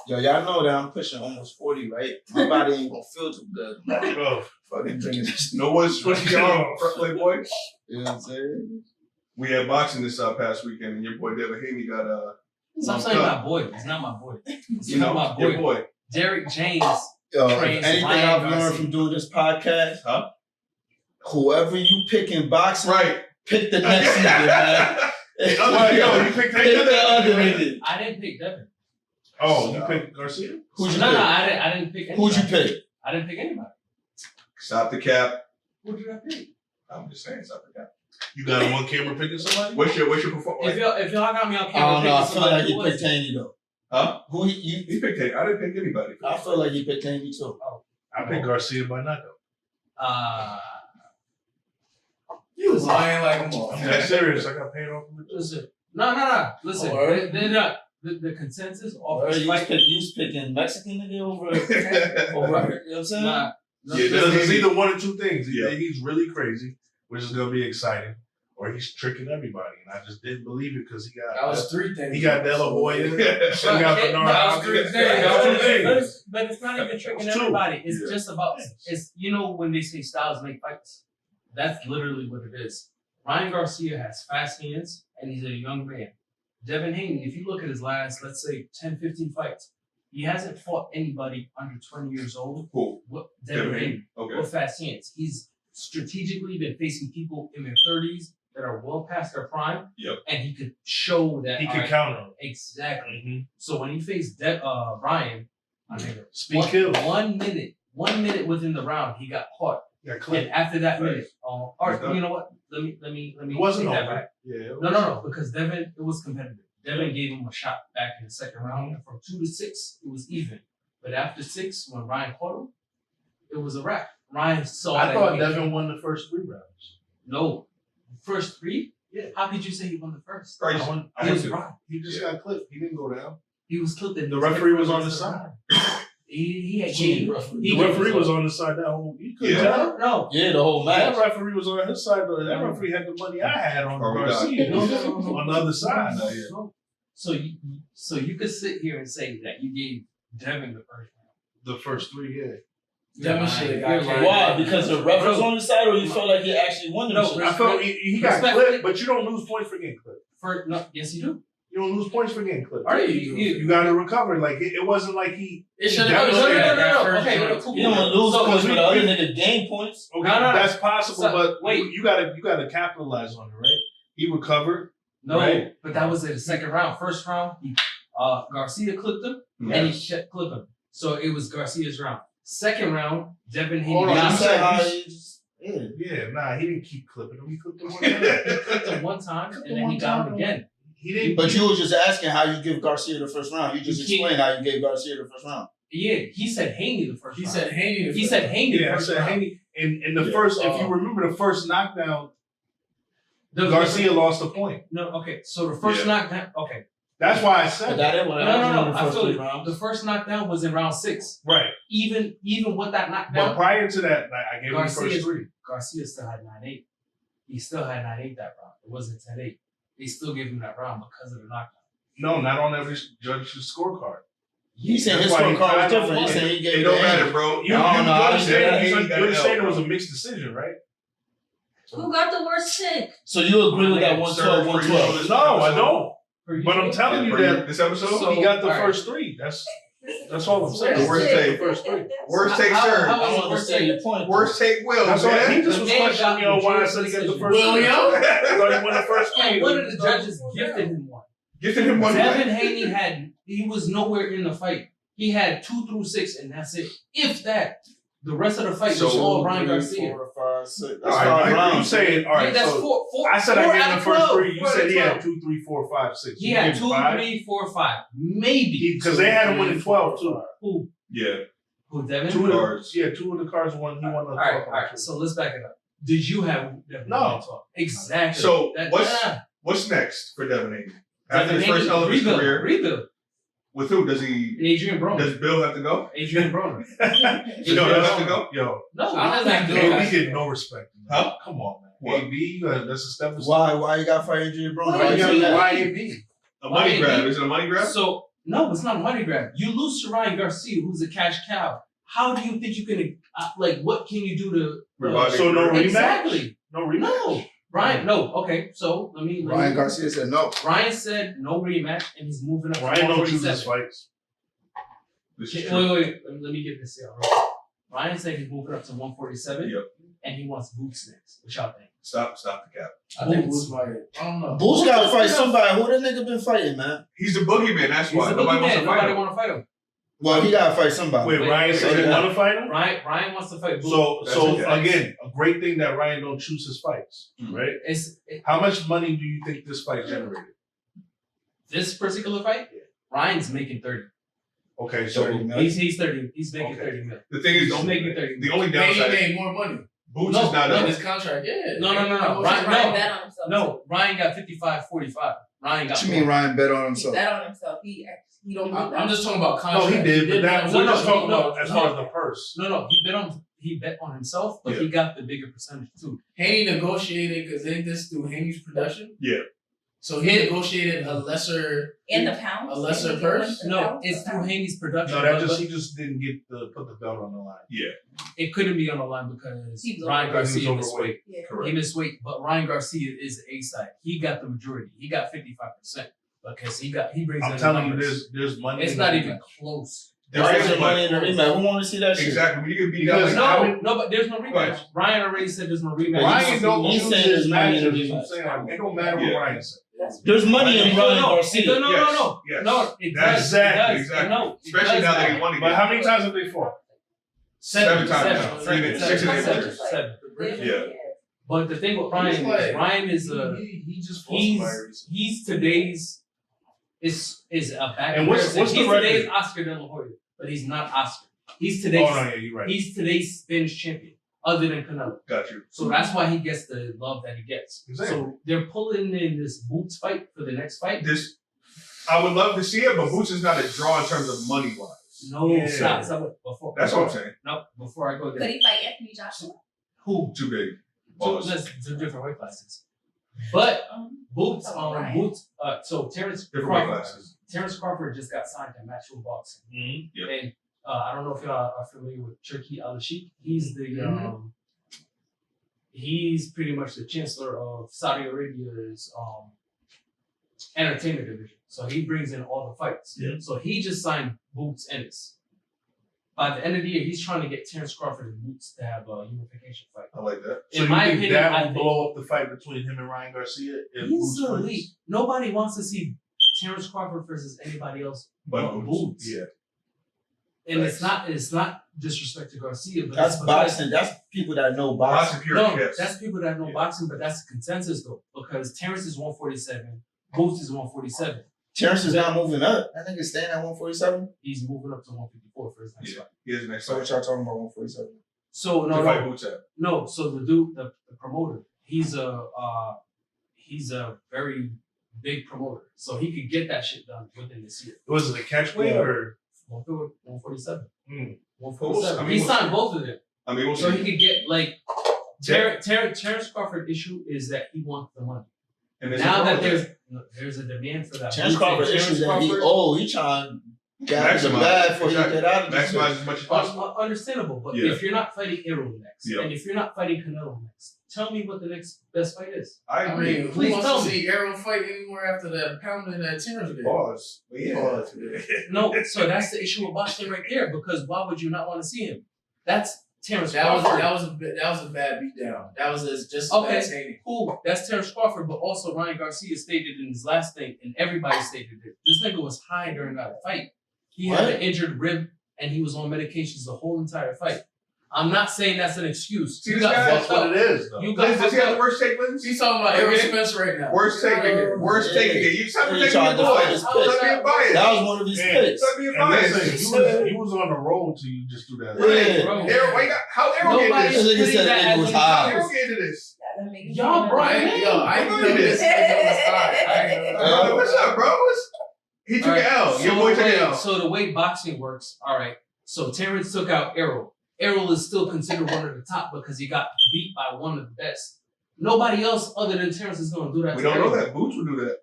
Yo, y'all know that I'm pushing almost 40, right? My body ain't gonna feel too good. Oh, Fucking drinking this. no one's switching on for Playboy. You know what I'm saying? We had boxing this past weekend, and your boy Devin Haney got Stop saying my boy. It's not my boy. It's you not know, my your boy. boy. Derrick James. Praise Anything Ryan I've learned Garcia. from doing this podcast, Huh? whoever you pick in boxing, Right. pick the next nigga, man. Yo, you picked Pick the other nigga. I didn't pick Devin. Oh, you picked Garcia? Who'd you No, pick? I didn't pick anybody. Who'd you pick? I didn't pick anybody. Stop the cap. Who did I pick? I'm just saying, stop the cap. You got him on camera picking somebody? What's your performance? If y'all got me on I camera, don't know. I picking feel somebody, like he who was picked it? Haney though. Huh? Who you? He picked Haney. I didn't pick anybody. I feel like he picked Haney too. I picked Garcia by knockout. You lying like a motherfucker. I'm dead serious. I got paid off from it. Listen, no. Listen, Oh, word? they're not. The consensus off Or this you fight. was picking Mexican nigga over, you know what I'm saying? Nah, no, Yeah, Because it's Haney- either one or two things. Yeah. Either he's really crazy, which is going to be exciting, or he's tricking everybody. And I just didn't believe it because he That was got 3 things. he got De La Hoya. He got But Bernard that was Hopkins. 3 things. That was 2 things. but it's not even tricking It's two. everybody. It's Yeah. just about it's when they say styles make fights. That's literally what it is. Ryan Garcia has fast hands and he's a young man. Devin Haney, if you look at his last, let's say 10, 15 fights, he hasn't fought anybody under 20 years old. Who? What Devin Devin Haney. Haney Okay. with fast hands. He's strategically been facing people in their 30s that are well past their prime. Yep. And he could show that He all could right, counter him. exactly. So when he faced Ryan, I mean, Speed kills. 1 minute within the round, he got caught. Yeah, And clip. after that Right. minute, all right, you know what? Let me It wasn't take that over. back. Yeah. No, because Devin, it was competitive. Devin gave him a shot back in the second round, and from 2 to 6, it was even. But after 6, when Ryan caught him, it was a wrap. Ryan saw I that thought he- Devin won the first 3 rounds. No, first 3. Yeah. How could you say he won the first? Right. He was I- right. He just got clipped. He didn't go down. He was clipped. The referee was on the side. He had Gee, gave. referee. He The referee was on the side that whole. You couldn't Yeah. tell. No, Yeah, the whole That match. referee was on his side. Though. That referee had the money I had on Oh, Garcia no. on the other side. No, yeah. So you could sit here and say that you gave Devin the first round. The first 3, yeah. Devin should have got carried. Why? Because the ref was on his side, or you felt like he actually won the No, shit? I felt he got Respectfully- clipped, but you don't lose points for getting clipped. Yes, you do. You don't lose points for getting clipped. All right, You got to recover. Like it wasn't like he. It should No, have no, no, been no, no. Okay, joint. cool. You don't want to lose So- points, we- but the other we- nigga gain points. Okay, No, no. that's possible, So, but wait. you gotta capitalize on it, right? He recovered. No, Right. but that was in the second round. First round, Garcia clipped him, and he clipped him. So it was Garcia's round. Second round, Devin Haney. Hold on, You you know said how you- he just- yeah. Yeah, nah, he didn't keep clipping him. He clipped him one He time. clipped him one time, and then he got him again. He didn't. But you were just asking how you give Garcia the first round. You just You can't- explained how you gave Garcia the first round. Yeah, he said Haney the first He round. said Haney. He said Haney the Yeah, I first said round. Haney. In the Yeah. first, if you remember the first knockdown, The- Garcia lost a point. No, okay. So the first knockdown. Okay. That's why I But said that ain't what No, happened no, in no. the I first feel 3 you. rounds. The first knockdown was in round 6. right. Even with that But knockdown, prior to that, like, I gave him the Garcia- first 3. Garcia still had 9-8. He still had 9-8 that round. It wasn't 10-8. They still gave him that round because of the knockdown. No, not on every judge's scorecard. He said That's his why he scorecard was tied different. He on said he gave It it don't to matter, Haney. bro. You I don't know. I understand, didn't- you understand it was a mixed decision, right? Who got the worst pick? So you agree with that Serge, 112, 112? No, I don't. For you- But I'm telling you For that this episode, So- he got the all right. first 3. That's all I'm saying. The worst take. First 3. worst take, How- Serge. how- I don't understand your point. Worst take, Will. That's all. He Man. just The was man questioning got me on why I the said he got the decision. first 3. William? I thought he won the first 3. And one of the judges gifted him one. Gifted him one. Devin Haney he was nowhere in the fight. He had 2 through 6, and that's it. If that, the rest of the fight was So, all Ryan 3, Garcia. 4, 5, 6. That's All right, 5 you rounds. saying, all Yeah, right, that's so four. I said four I gave out him of the first 12. 3. You Four out said of he had 12. 2, 3, 4, 5, 6. He had 2, 3, 4, 5, maybe. Because they had him winning 12 too. Who? Yeah. Who? Devin? 2 of the cards. Yeah, 2 of the cards won. He won the All right, 12 all right. So let's back it up. Did you have Devin? No. Haney talk? Exactly. So, That- what's- yeah. What's next for Devin Haney? After Devin his first Haney, hell of his career, rebuild. with who? Does he? Adrian Broner. Does Bill have to go? Adrian Broner. No, does Bill have to go? Yo, No, I don't think he Bill AB has get no respect. Huh? Come on, man. What? AB, that's a step. Why you got fired, Adrian Broner? Why Why you you say that? Why AB? A money Why grab? he- Is it a money grab? So no, it's not a money grab. You lose to Ryan Garcia, who's a cash cow. How do you think you can what can you do to Revive So his no career? rematch? exactly? No rematch? No, Ryan. No. Okay, so let me. Ryan Garcia said no. Ryan said no rematch, and he's moving up. Ryan to don't choose 147. his fights. This is Wait, true. wait. Let me get this here. Ryan said he's moving up to 147. Yep. And he wants Boots next. What y'all think? Stop the cap. I think Boots might. I don't know. Boots gotta fight somebody. Who that nigga been fighting, man? He's the boogeyman. That's He's why a nobody wants boogeyman. to fight Nobody him. want to fight him. Well, he gotta fight somebody. Wait, Ryan said he want to fight him? Ryan wants to fight Boots. So That's again, a great thing that Ryan don't choose his fights, right? How much money do you think this fight generated? This particular fight, Ryan's making 30. Okay, so He's 30. He's making 30 mil. The thing is, He's making 30 the mil. only He downside made more money. Boots No, is not In a. his contract, yeah. No. Ryan bet on himself. No, Ryan got 55-45. Ryan got What you mean Ryan bet on He himself? bet on himself. He don't believe I'm just talking about no, contract. he did, but that, we're just talking no, about as far as the purse. No, he bet on himself, but Yeah. he got the bigger percentage too. Haney negotiated because ain't this through Haney's production? Yeah. So he negotiated a lesser. And the pounds. A lesser Did he purse? get the No, pounds? it's through Haney's production. No, but he just didn't get put the belt on the line. Yeah. it couldn't be on the line because He was Ryan overweight. Garcia He was missed overweight. weight. Yeah. Correct. He missed weight, but Ryan Garcia is the A side. He got the majority. He got 55% because he brings. I'm in telling you, numbers. there's money. It's in not that even match. close. Why is There there is money in the rematch? Who want to see that shit? Exactly. When you get beat down Because like No, but there's no rematch. Ryan already said there's no rematch. Ryan don't He's choose saying his there's money in the matches. I'm rematch. saying it don't matter what Yeah. Ryan said. There's money in Ryan Garcia. No. Yes. No, it That's does. exactly, It does. exactly. No, it Especially does now that matter. he won again. But how many times have they fought? Seven times now. 6 and 8 years. Seven. Yeah. But the thing with Ryan He's like- Ryan is a He just falsified. he's today's is a back. And what's the he's record? today's Oscar De La Hoya, but he's not Oscar. He's Oh today's no, yeah, you're right. he's today's Spanish champion, other than Canelo. Got you. So that's why he gets the love that he gets. Exactly. So they're pulling in this Boots fight for the next fight. I would love to see it, but Boots is not a draw in terms of money wise. No, Yeah. stop. Before That's what I'm saying. No, before I go Could there. he fight Anthony Joshua? Who? Too big. That's two different weight classes. But Boots, Right. Boots. So Terrence Different weight Crawford. classes. Terrence Crawford just got signed to Matchroom Boxing, Mhm. Yep. and I don't know if y'all are familiar with Turki Al-Sheikh. He's the he's pretty much the chancellor of Saudi Arabia's entertainment division. So he brings in all the fights. Yeah. So he just signed Boots Ennis. By the end of the year, he's trying to get Terrence Crawford and Boots to have a unification fight. I like that. So In you my think opinion, that I will think- blow up the fight between him and Ryan Garcia? If He's Boots the wins? elite. Nobody wants to see Terrence Crawford versus anybody else But but Boots. Boots. Yeah. And it's not disrespect to Garcia, but That's it's because- boxing. That's people that know boxing. Boxing pure, No, yes. that's people that know Yeah. boxing, but that's the consensus though, because Terrence is 147, Boots is 147. Terrence is not moving up. That nigga staying at 147. He's moving up to 154 for his next Yeah. fight. He has the next So fight. what y'all talking about 147? So To fight Boots at. no. So the dude, the promoter, he's a very big promoter, so he could get that shit done within this year. Was it a catch weight or? 147. Hmm. 147. I mean, He we'll signed see. both of them. I mean, we'll So see. he could get like Terrence Crawford issue is that he wants the money. And there's Now a that problem. there's a demand for that. Terrence Crawford issues that he he trying to get out of the Maximize. bag before he Exactly. get out of this shit. Maximize as much as possible. Understandable, but Yeah. if you're not fighting Errol next, Yeah. and if you're not fighting Canelo next, tell me what the next best fight is. I I agree. mean, who Please wants tell to me. see Arrow fight anymore after that pounding that Terrence did? Pause. But yeah. Pause. No, so that's the issue with boxing right there. Because why would you not want to see him? That's Terrence That was Crawford. that was a bad beatdown. That was just as Okay. bad as Haney. Cool. That's Terrence Crawford, but also Ryan Garcia stated in his last thing, and everybody stated it. This nigga was high during that fight. He had What? an injured rib, and he was on medications the whole entire fight. I'm not saying that's an excuse. See, You this got guy- That's fucked what up. it is, though. You got Does he fucked have the up. worst take, Lindsay? He's talking about Okay. Errol Spence right now. Worst taking it. Worst taking it. You stop He taking tried your to boy. fight his Stop pick. being biased. That was one of his Yeah. picks. Stop being And listen, biased. he was on the road till you just do that. Yeah. Bro. Arrow, why you got, how Arrow get Nobody this? This nigga putting said that it as was an high. How excuse. Arrow get into this? Y'all brought him in. I didn't know this nigga was high. What's up, bro? He took an L. Your boy took an L. So the way boxing works, all right. So Terrence took out Errol. Errol is still considered one of the top because he got beat by one of the best. Nobody else other than Terrence is going to do that. We to don't know Errol. that. Boots will do that.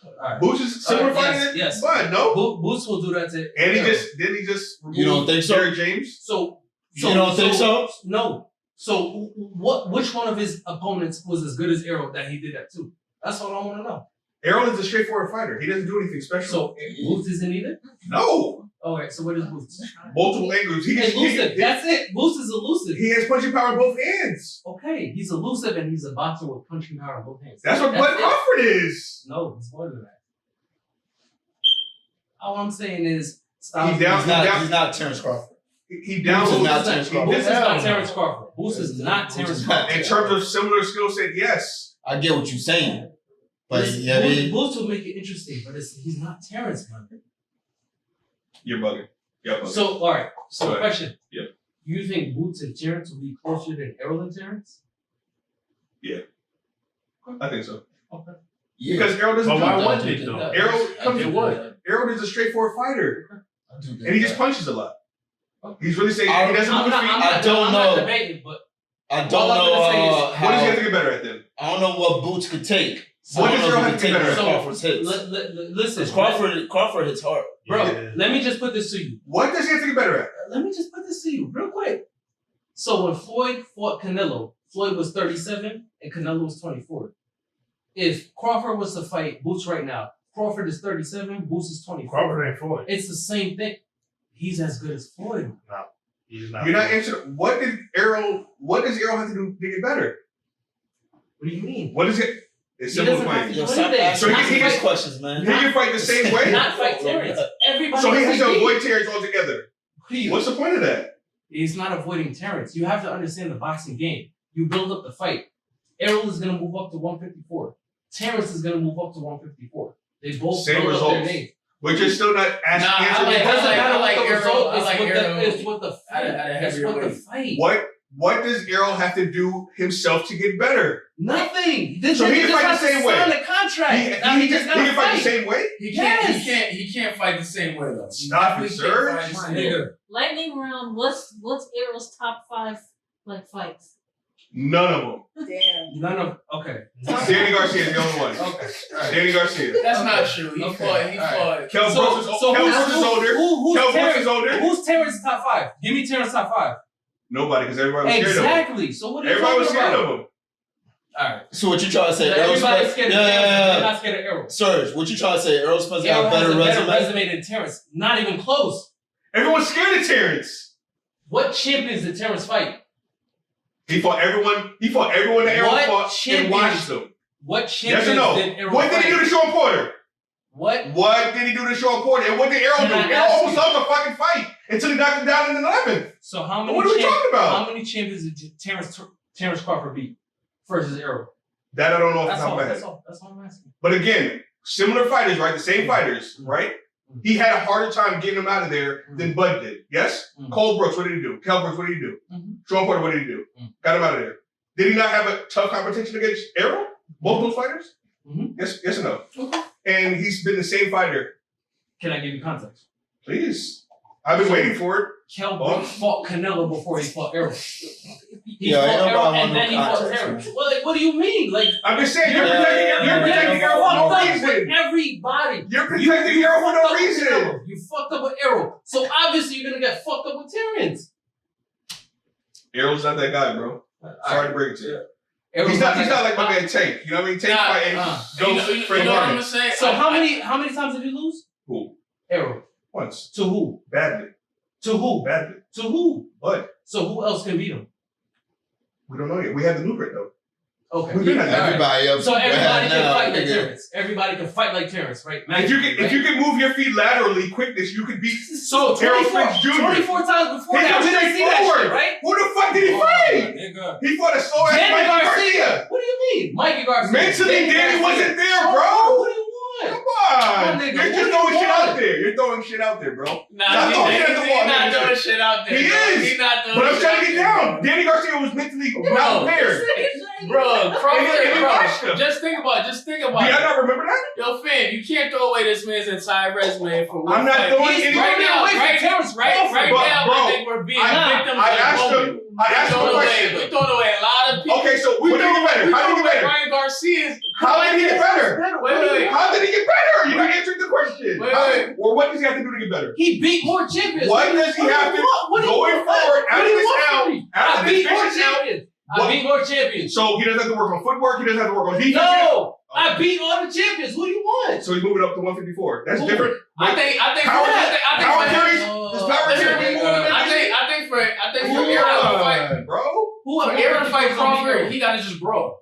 All right. Boots is similar fighting it? yes. But no. Boots will do that to And he Errol. just You don't think so? Derrick James? So You don't think so? No. So which one of his opponents was as good as Errol that he did that to? That's all I want to know. Errol is a straightforward fighter. He doesn't do anything special. So Boots isn't either? No. Okay, so what is Boots? Multiple angles. Elusive. That's it. Boots is elusive. He has punching power in both hands. Okay, he's elusive and he's a boxer with punching power in both hands. That's what Bud it. Crawford is. No, he's more than that. All I'm saying is, He's down. He's not Terrence Crawford. He down. Boots is not Boots Terrence Crawford. is not Terrence Crawford. Boots is not Terrence Crawford. In terms of similar skill set, yes. I get what you're saying. But Listen, yeah, Boots will make it interesting, but he's not Terrence, man. You're bugging. Yeah, bugging. So, all right. So, Go ahead. question. Yep. You think Boots and Terrence will be closer than Errol and Terrence? I think so. Okay. yeah. Because Errol doesn't But do why that. wouldn't it though? Errol comes It in would. Errol is a straightforward fighter. I do think And he just that. punches a lot. He's really saying I- he doesn't I'm move his not, feet. I'm not, I don't I'm not know. debating, but I don't all I'm know gonna say is, What does he have how. to get better at then? I don't know what Boots could take. What I does don't know Errol if have he to could get take better at? Crawford's hits. listen, Crawford hits hard. bro, Yeah. let me just put this to you. What does he have to get better at? Let me just put this to you real quick. So when Floyd fought Canelo, Floyd was 37 and Canelo was 24. If Crawford was to fight Boots right now, Crawford is 37, Boots is 24. Crawford ain't Floyd. It's the same thing. He's as good as Floyd. He's not. You're not answering. What does Errol have to do to get better? What do you mean? What is it? It's He simple doesn't have plain. to Yo, do stop anything. asking So me he- these questions, man. He can fight the same way. Not fight Terrence. Everybody So he has else to beat. avoid Terrence altogether. What's the point of that? He's not avoiding Terrence. You have to understand the boxing game. You build up the fight. Errol is going to move up to 154. Terrence is going to move up to 154. They both Same build up their results. name. But you're still not asking. Nah, I answering It the doesn't question. matter what the Errol. result I is. like It's Errol what the at a fight. It's heavier what the weight. fight. What does Errol have to do himself to get better? Nothing. This So he nigga can just fight has the to same way. sign a contract. Now He he just got can to fight the fight. same way. He can't fight the same way though. Stop it, He Serge. can't fight the same way. Lightning round. What's Errol's top 5 fights? None of them. Damn. None of okay. Danny Garcia is the only one. Okay. All right. Danny Garcia. That's not true. He Okay. fought. He All fought. Kel So Brooks is older. who's Kel Brooks Terrence? is older. Who's Terrence's top 5? Give me Terrence's top 5. Nobody, because everybody was scared of him. Exactly. So what are you Everybody was talking scared about? of him. All right. So what you trying to say? So Errol everybody's Spence? scared of Yeah, Terrence. yeah, They're yeah. not scared of Errol. Serge, what you trying to say? Errol Spence got Errol a has better a better resume? resume than Terrence. Not even close. Everyone's scared of Terrence. What champions did Terrence fight? He fought everyone. He fought everyone that Errol What fought and champions? watched them. What Yes champions or no? did Errol What did fight? he do to Sean Porter? What? What did he do to Sean Porter? And what did Errol Can do? I Errol ask almost you? lost a fucking fight until he knocked him down in the 11th. So how many? What are we talking about? How many champions did Terrence Crawford beat versus Errol? That I don't know off the That's top all. of my head. That's all I'm asking. But again, similar fighters, right? The same fighters, right? He had a harder time getting him out of there than Bud did. Yes? Mhm. Cole Brooks, what did he do? Kel Brooks, what did he do? Mhm. Sean Porter, what did he do? Mhm. Got him out of there. Did he not have a tough competition against Errol? Both those fighters? Mhm. Yes or no? Okay. And he's been the same fighter. Can I give you context? Please. I've been waiting for it. Kel Brooks fought Canelo before he fought Errol. He Yeah, fought ain't nobody Errol want and no then he fought context, Terrence. man. Well, like, what do you mean? Like, I'm just saying, you're Yeah, protecting, yeah, you're yeah, protecting yeah. Errol for no fucked up with reason. everybody. You're protecting Errol for fucked no up with reason. Errol. You fucked up with Errol. So obviously you're gonna get fucked up with Terrence. Errol's not that guy, bro. Sorry to break it to you. Errol's He's not like that my guy. man Tank. You know what I mean? Tank Nah, fighting You know, goes you for know what I'm Runnin. gonna say? So how many times did he lose? Who? Errol. Once. To who? Badly. To who? Badly. To who? But So who else can beat him? we don't know yet. We have the blueprint though. Okay. We've been at that. All right. Everybody else. So everybody can now, fight like nigga. Terrence. Everybody can fight like Terrence, right? If you can move your feet laterally, quickness, you can beat So Errol 24 Spence Jr. 24 times before He that, comes we didn't see that straightforward. shit, right? Who the fuck did he fight? Nigga. He fought a slow ass Danny Mikey Garcia. Garcia. What do you mean? Mikey Garcia. Mentally, Danny Garcia. wasn't there, So bro. What do you want? Come on. My nigga, You're what just do you throwing shit want? out there. You're throwing shit out there, bro. Nah, Not throwing shit at the wall, he's not nigga. throwing shit out there. He bro. is. He's not throwing But I'm shit trying to out get there, down. bro. Danny Garcia was mentally not prepared. Bro, Crawford, And he watched him. bro, just think about Do y'all it. not remember that? Yo, fam, you can't throw away this man's entire resume for one I'm not fight. throwing He's any right away now, from right, Terrence right Crawford. But, now, bro, I think we're being victims I of the asked moment. him. I asked him a question. We throwing away a lot of people. Okay, so what did he get better? We How did he throwing get away better? Ryan Garcia's. How did he get better? Wait. How did he get better? You're not answering the question. Wait. Or what does he have to do to get better? He beat more champions. What does he have to going forward after this out? After I beat this more finish out? champions. What? I beat more champions. So he doesn't have to work on footwork. He doesn't have to work on defense. No, I beat all the champions. Who do you want? So he's moving up to 154. That's Who? different. I think Power Ryan carries Aaron fight Crawford, he gotta just brawl.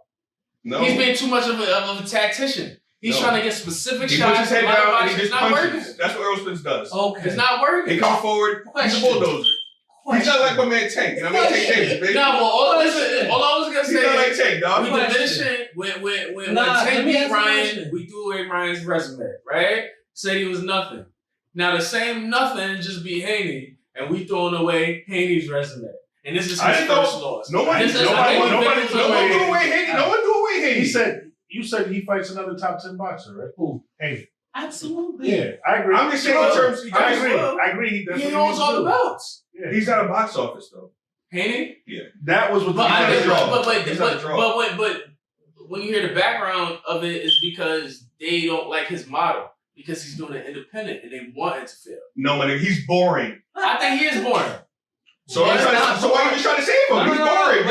No. He's being too much of a tactician. He's trying to get specific He shots. puts his head down and he It's just not punches. working. That's what Errol Spence does. Okay. It's not working. He comes forward. He's a bulldozer. He's not like my man Tank. You know what I mean? Tank Davis, baby. No, well, all I was gonna He's not like say Tank, dog. is, we diminishing when Nah, Tank let me beat ask you a Ryan, question. we threw away Ryan's resume, right? Said he was nothing. Now the same nothing just beat Haney, and we throwing away Haney's resume. And this is his first loss. Nobody This is- threw I think away Victor threw Haney. No one threw away Haney. You said he fights another top 10 boxer, right? Who? Hey. Absolutely. Yeah, I agree. I'm just saying in terms. I agree. That's He what owns all the do. belts. Yeah. He's not a box office though. Haney? That was what But I think, He's not a draw. but when you hear the background of it, is because they don't like his model because he's doing it independent and they want it to fail. No, man, he's boring. I think he is boring. So why are you just trying to save him? He's boring.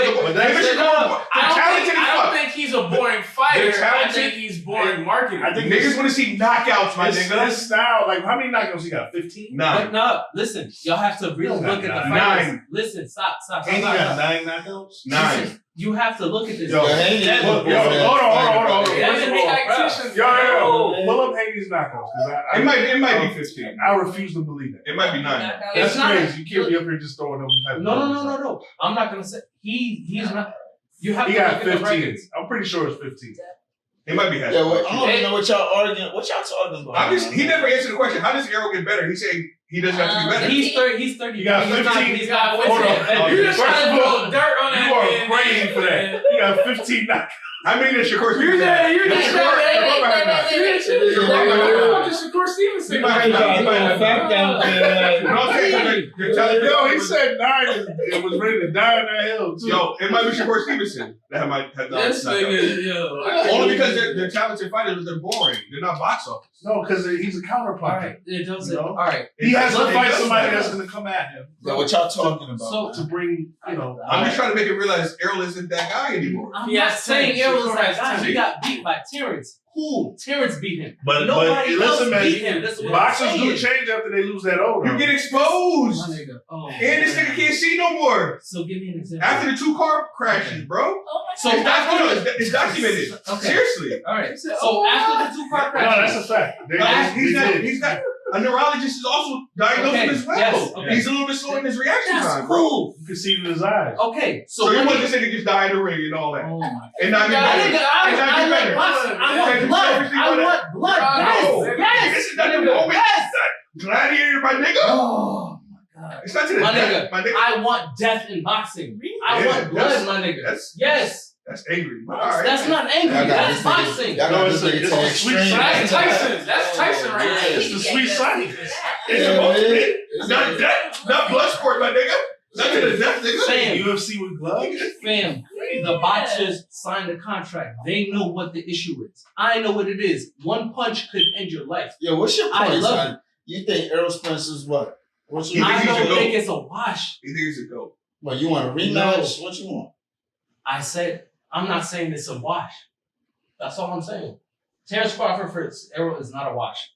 I don't think he's a boring fighter. They're I talented. think he's boring marketing. I think Niggas want to see knockouts, my his nigga. style, like how many knockouts he got? 15? But 9. no, listen, y'all have to really He look at the got fighters. 9. Listen, stop. Haney got 9 knockouts? 9. Listen, you have to look at this. Yo, Haney, That- look, Yo, hold on. Yeah, First of he's all, tactician. Yo, pull up Haney's knockouts. It might be 15. I refuse to believe that. It might be 9. That's That's not- crazy. You can't be up here just throwing them type of numbers. No. I'm not gonna say he's not. You have He to got look at the 15. records. I'm pretty sure it's 15. It might be half. Yeah, well, I don't even know what y'all arguing. What y'all talking about? He never answered the question. How does Errol get better? He's saying he doesn't have to be better. He's 30. He's 30. You got He's 15. He's not. Hold on. You just trying to throw dirt on that You are man, crazy man. for that. You got 15 knockouts. How many did Shakur You're Stevenson have? just Shakur- trying Shakur might have nine. to Shakur Stevenson. He might have nine. He might have Fact nine. out there. You know what I'm saying? You're telling me. Yo, he said 9 and was ready to die on that hill, too. Yo, it might be Shakur Stevenson that might have nine. This nigga, yo. Only because they're talented fighters, but they're boring. They're not box office. No, because he's a counterpuncher. All right. It doesn't. You know? All right. He has to It fight does somebody matter. that's going to come at him. Yo, what y'all talking about? So- To bring, I'm just trying to make him realize Errol isn't that guy anymore. I'm He not has saying 10. Errol is Shakur that has guy. 10. He got beat by Terrence. Who? Terrence beat him. But Nobody else listen, man, beat him. That's what boxers I'm do saying. change after they lose that O. You get exposed. My nigga. Oh, And this nigga can't see no more. So give me an example. After the 2 car crashes, bro. Oh my So God. It's documented. Okay. Seriously. All right. So after the 2 car No, crashes. that's a fact. He's not. A neurologist is also diagnosed Okay, him as well. yes, okay. He's a little bit slow in his reaction That's time, bro. cool. You can see it in his eyes. Okay. So you when want he- to say niggas die in the ring and all that, Oh my. and not get Yeah, better. Nigga, I And not get want better. boxing. I Yeah, want you blood. seriously I wanna- want blood. No. Yes. Yes. This is not the nigga, moment. Yes. Gladiator, my nigga. Oh my God. It's not to the My death, nigga, my nigga. I want death in boxing. I Yeah, want blood, my nigga. Yes. That's angry. But all right. That's not angry. Y'all got That's this nigga- boxing. Y'all got No, this it's nigga a to the sweet extreme. That's Tyson. That's Tyson right there. It's the sweet science. It's Yeah, supposed to man. be. Not death. Not blood sport, my nigga. Not to the death, nigga. Fam. UFC with gloves? Fam, the boxers signed the contract. They know what the issue is. I know what it is. One punch could end your life. Yo, what's your I point, love son? You think Errol Spence is what? What's your You think I he's a don't goat? think it's a wash. He thinks he's a goat. What, you want a rematch? What you want? I said, I'm not saying it's a wash. That's all I'm saying. Terrence Crawford for Errol is not a wash.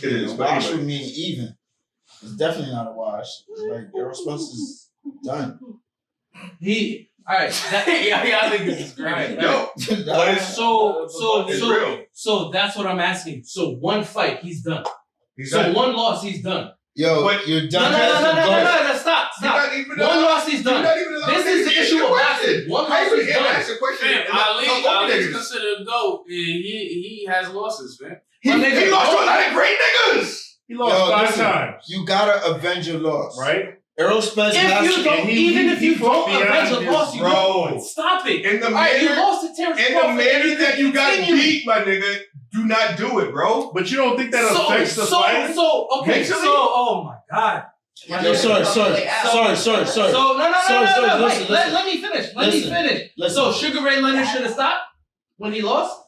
It is, A but wash anyway. would mean even. It's definitely not a wash. It's like Errol Spence is done. All right. Yeah, I think this is great. Yo, it's real. So that's what I'm asking. So one fight, he's done. He's So not. one loss, he's done. Yo, But- you're No, done. no, stop. You're not even One loss, he's You're done. not even allowed This to is the answer issue the of question. boxing. One How loss you is gonna done. ask a question? Fam, and not talk over Ali's niggas? considered a GOAT, and he has losses, man. He My nigga, lost to a lot of great niggas. He lost Yo, 5 listen. times. You gotta avenge your loss. Right? Errol Spence has If you to. don't, even if you fought don't avenge a beyond loss, his you bro. don't. Stop it. In the All right, you manner, lost to Terrence in the Crawford. manner that you got Continue. beat, my nigga, do not do it, bro. But you don't think that affects the fight? Okay, Mentally? so, oh my God. Yo, sorry. So, no, Sorry. wait, Listen. let me finish. Listen. So, Sugar Ray Leonard should have stopped when he lost?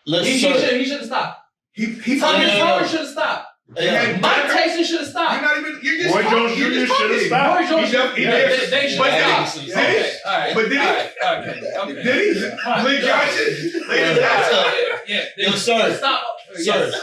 He should have stopped. He Tommy Yeah. Howard should have stopped. Yeah. Mike Tyson should have You're stopped. not even. You're just. Roy talking. Jones You're Jr. just should have talking. stopped. Roy Jones He def- he yeah, did. they should But have did he? stopped. Did he? Okay, all right. But did he? All right, okay. Did he? Lee Johnson. Lady Johnson. Yeah. Yo, Serge. Stop. Serge.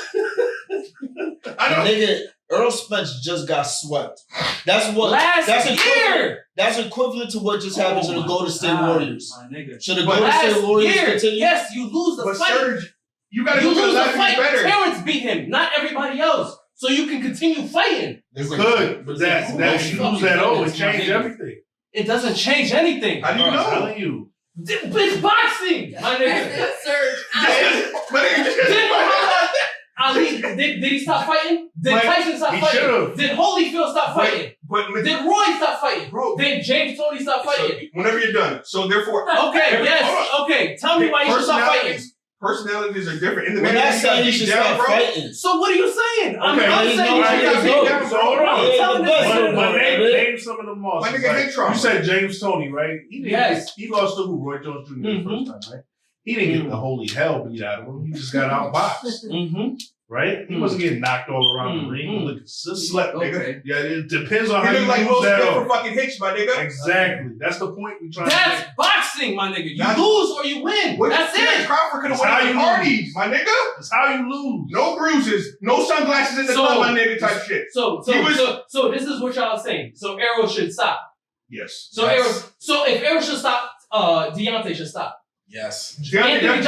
I know. Nigga, Earl Spence just got swept. That's what. Last That's year. equivalent. That's equivalent to what just happened to the Golden State Warriors. My nigga. Should the But Golden State last Warriors year, continue? yes, you lose the But fight. Serge, you gotta You go to the lose the last fight. better. Terrence beat him, not everybody else. So you can continue fighting. You could, but that you lose that it changed everything. It doesn't change anything. How do you I'm know? telling you. It's boxing, my nigga. Surge. But nigga, you just Did Muhammad Ali, did he stop fighting? Did But Tyson stop he fighting? should've. Did Holyfield stop fighting? But Did Roy stop fighting? bro, Did James Tony stop so fighting? whenever you're done. So therefore, Okay, yes, okay. Tell me why you should stop fighting. Personalities are different. In the We're man, not you saying got you beat should down, stop bro. fighting. So what are you saying? I'm Okay, saying no, you I should got stop beat fighting. down, So hold on. I'm telling this. But name some of the My losses. nigga hit trauma. You said James Tony, right? He didn't. Yes. He lost to who? Roy Jones Jr. the first time, right? He didn't get the holy hell beat out of him. He just got outboxed, Mm-hmm. right? He wasn't getting knocked all around the ring. He looked Slept, consistent. nigga. Okay. Yeah, it depends on He how you look like use Will that. Smith for up. fucking Hitch, my nigga. Exactly. That's the point we trying to That's make. boxing, my nigga. You That's- lose or you win. What That's Terrence it. Crawford could have That's how won the you parties, my nigga. That's how you lose. No bruises, no sunglasses in the So- club, my nigga, type shit. So this is what y'all saying. So Arrow should stop. Yes. So if Arrow should stop, Deontay should stop. Yes. Anthony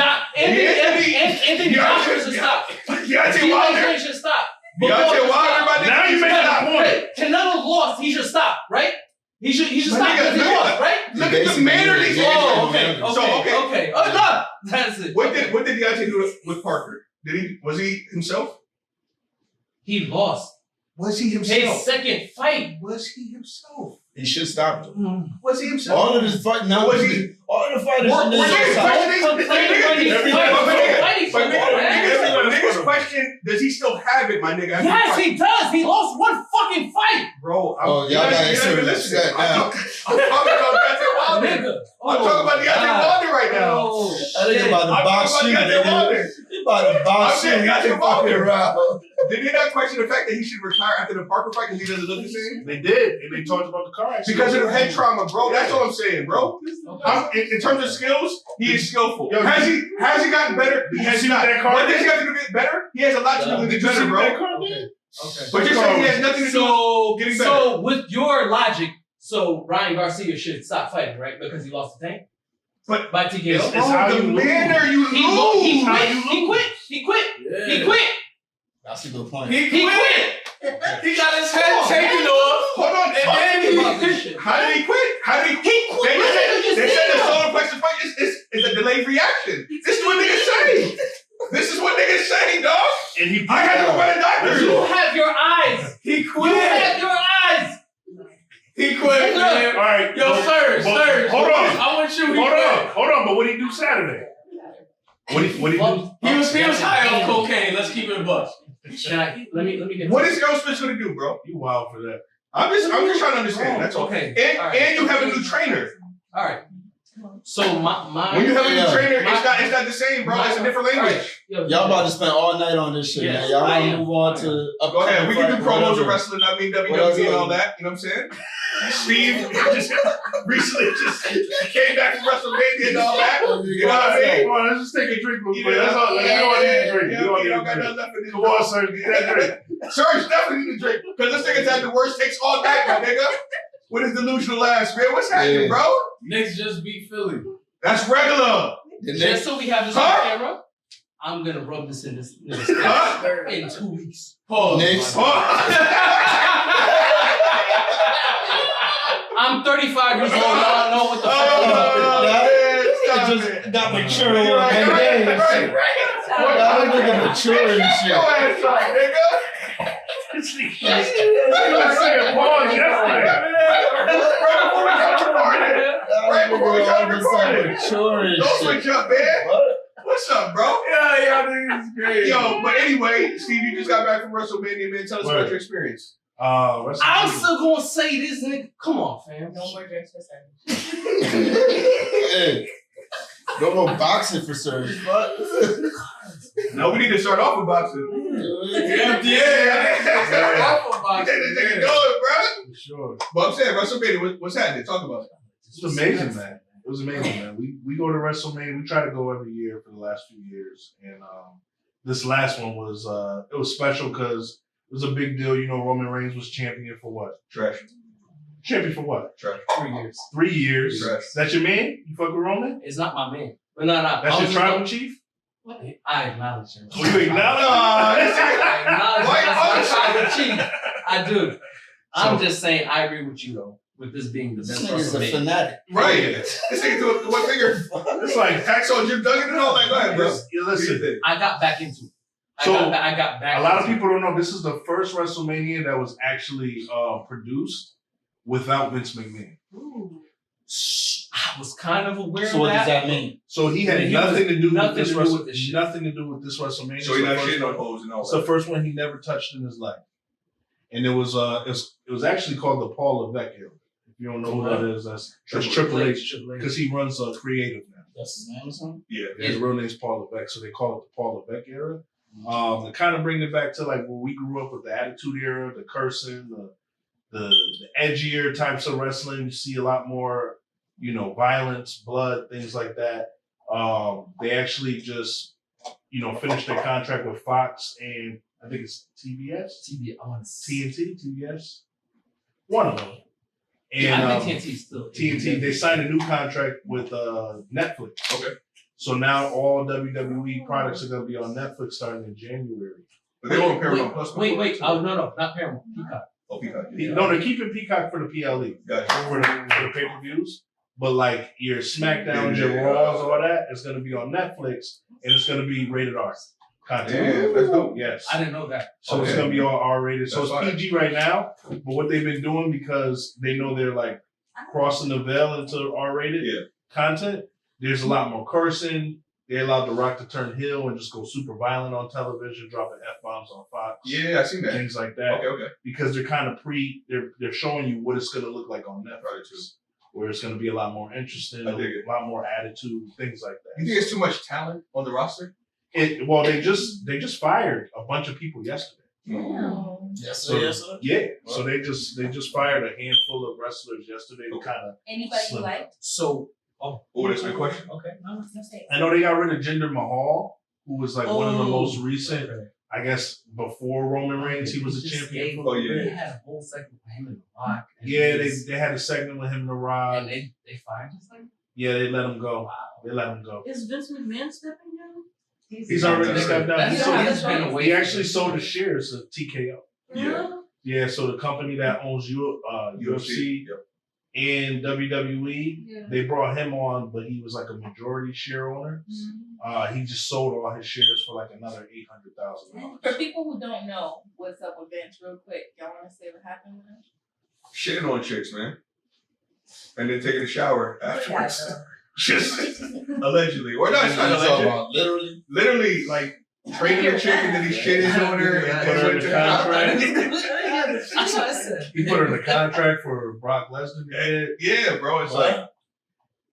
Joshua should stop. Deontay Wilder. Deontay should stop. Deontay Wilder, my nigga. Now you he make should that stop. point. Hey, Canelo lost. He should stop, right? He should My stop nigga, because he look at lost, right? Look at the manner these niggas Oh, are, okay, man. okay, So, okay. okay. Oh, no, that's it. What did Deontay do with Parker? Was he himself? He lost Was he his himself? second fight. Was he himself? He should stop them. Was he himself? All of this fight now. Was he? All of the fighters. We're should niggas stop. Niggas question, does he still have it, my nigga? Yes, he does. He lost one fucking fight. Bro, Oh, y'all gotta answer that now. I'm talking about Deontay Wilder. Nigga. I'm talking about Deontay Wilder right now. Oh, I think about the I'm box talking shoot. about Deontay Wilder. He about to box I'm saying shoot. Deontay He fucking Wilder. around. Did they not question the fact that he should retire after the Parker fight because he doesn't look the same? They did, and they talked about the car accident. Because of the head trauma, bro. That's all I'm saying, bro. In terms of skills, he is skillful. Yo, has he gotten better? He has see not. that car What does did? he have to do to get better? He has a lot to do to Did get you see better, what that bro. car did? Okay. But you're saying he has nothing to do with getting better. So with your logic, so Ryan Garcia should stop fighting, right? Because he lost the tank. But by TKO. It's how the you lose. manner you He lose. quit. Yeah. He quit. That's a good point. He He quit. quit. He got his head taken off. Hold on. And then About this shit. How did he quit? How did he quit? They said the solar plexus fight is a delayed reaction. This is what niggas say. This is what niggas say, dog. And he I had to go by the doctor. You have your eyes. He You quit. have your eyes. He quit, man. All right. Yo, Serge. Hold on. I want you. Hold on. But what did he do Saturday? What did he do? He was high on cocaine. Let's keep it a buck. Can I? Let me get. What is Aerosmith gonna do, bro? You wild for that. I'm just trying to understand. That's all. Okay. And All right. and you have a new trainer. All right. So my When you have a new Yeah. trainer, it's not the same, bro. It's a different language. Yo, Y'all about to spend all night on this shit, Yes, man. Y'all I want to am. move on to Go ahead. We can do promos of whatever. wrestling. I mean What WWE else and are all we- that. You know what I'm saying? Steve just recently just came back from WrestleMania and all that. You know what I mean? Come on, let's just take a drink real You quick. know, That's all. You don't want to need a drink. Yeah, You don't want you to don't need got a nothing drink. left in this. Come on, sir. Get that drink. Serge definitely need to drink because this nigga's had the worst takes all night, my nigga. With his delusional ass, man. What's happening, Yeah. bro? Knicks just beat Philly. That's regular. Just so we have this Huh? on camera, I'm gonna rub this in this Huh? in 2 weeks. Pause. Knicks. I'm 35 years old. I don't know what the fuck I'm It just got mature in one day. Y'all nigga mature and shit. Your ass up, nigga. Pause yesterday. Right before we started recording. Mature and Don't shit. switch up, man. What? What's up, bro? Yeah, y'all niggas is crazy. Yo, but anyway, Steve, you just got back from WrestleMania, man. Tell us about your experience. I'm still gonna say this, nigga. Come on, fam. No more drinks for Serge. Hey, no more boxing for Serge. What? No, we need to start off with boxing. Yeah. Get this nigga going, bro. For sure. But I'm saying, WrestleMania, what's happening? Talk about it. It's amazing, man. It was amazing, man. We go to WrestleMania. We try to go every year for the last few years, and this last one was it was special because It was a big deal. You know, Roman Reigns was champion for what? Trash. Champion for what? Trash. 3 years. 3 years. Trash. That's your man? You fuck with Roman? It's not my man. But no. That's your tribal chief? I acknowledge him. Oh, you acknowledge? I acknowledge Why- that's my tribal chief. I do. I'm just saying, I agree with you though, with this being the This best nigga's a WrestleMania. fanatic. Right. This nigga do one finger. It's like, Tax on Jim Duggan and all that. Go ahead, bro. listen. I got back into it. So, I got back. A lot of into people don't know this is the first WrestleMania that was actually produced without Vince McMahon. Ooh. I was kind of aware So of what that. does that mean? So he had He nothing to do nothing with this to do with this shit. nothing to do with this WrestleMania. So you're not It's the shitting first on one- hoes and all It's the that. first one he never touched in his life, and it was actually called the Paul Levesque era. If you don't know who that is, that's Triple H because he runs creative now. That's his name or something? Yeah. His real name's Paul Levesque, so they call it the Paul Levesque era. To kind of bring it back to like where we grew up with the Attitude Era, the cursing, the edgier types of wrestling. You see a lot more, you know, violence, blood, things like that. They actually just, you know, finished their contract with Fox and I think it's TBS, TV on TNT, TBS, one of them. And yeah, I think TNT still. TNT, they signed a new contract with Netflix. Okay. So now all WWE products are going to be on Netflix starting in January. But they were on Paramount Plus. Wait. Oh, no, not Paramount. Peacock. Oh, Peacock. No, they're keeping Peacock for the PLE, Gotcha. for the pay-per-views. But like your SmackDowns, your Raws, all that is going to be on Netflix, and it's going to be rated R content. Damn, that's dope. Yes. I didn't know that. So it's Okay. going to be all R-rated. So That's it's fine. PG right now. But what they've been doing, because they know they're like crossing the veil into R-rated Yeah. content, there's a lot more cursing. They allowed The Rock to turn heel and just go super violent on television, dropping F-bombs on Fox. Yeah, I seen that. Things like that. Okay. Because they're kind of they're showing you what it's going to look like on Netflix. Right, too. Where it's going to be a lot more interesting, I dig it. a lot more attitude, things like You that. think it's too much talent on the roster? Well, they just fired a bunch of people yesterday. Yes, So, sir. Yes, sir. Yeah. So they just fired a handful of wrestlers yesterday to kind of. Anybody you Slim. like? So, Oh, that's my question. Okay. No say. I know they got rid of Jinder Mahal, who was like one of the most recent. Okay. I guess before Roman Reigns, he was a champion. Oh, yeah. They had a whole segment with him and The Rock. and Yeah, he's- they had a segment with him and The Rock. and they fired this thing. Yeah, they let him go. Wow. They let him go. Is Vince McMahon stepping down? He's already stepped down. That's He Yeah, sold- that's he's been right. away. He from actually this sold shit. his shares to TKO. Yeah. Yeah, so the company that owns UFC Yep. and WWE, Yeah. they brought him on, but he was like a majority share owner. He just sold all his shares for like another $800,000. For people who don't know what's up with Vince, real quick, y'all want to say what happened with him? Shitting on chicks, man. And then taking a shower afterwards. Just allegedly. Or no, it's not You talking alleged. about literally? Literally, like, training a chick and then he shitted on her and Put her then in went the to contract. That's what I said. He put her in the contract for Brock Lesnar. Yeah, bro. It's What? like,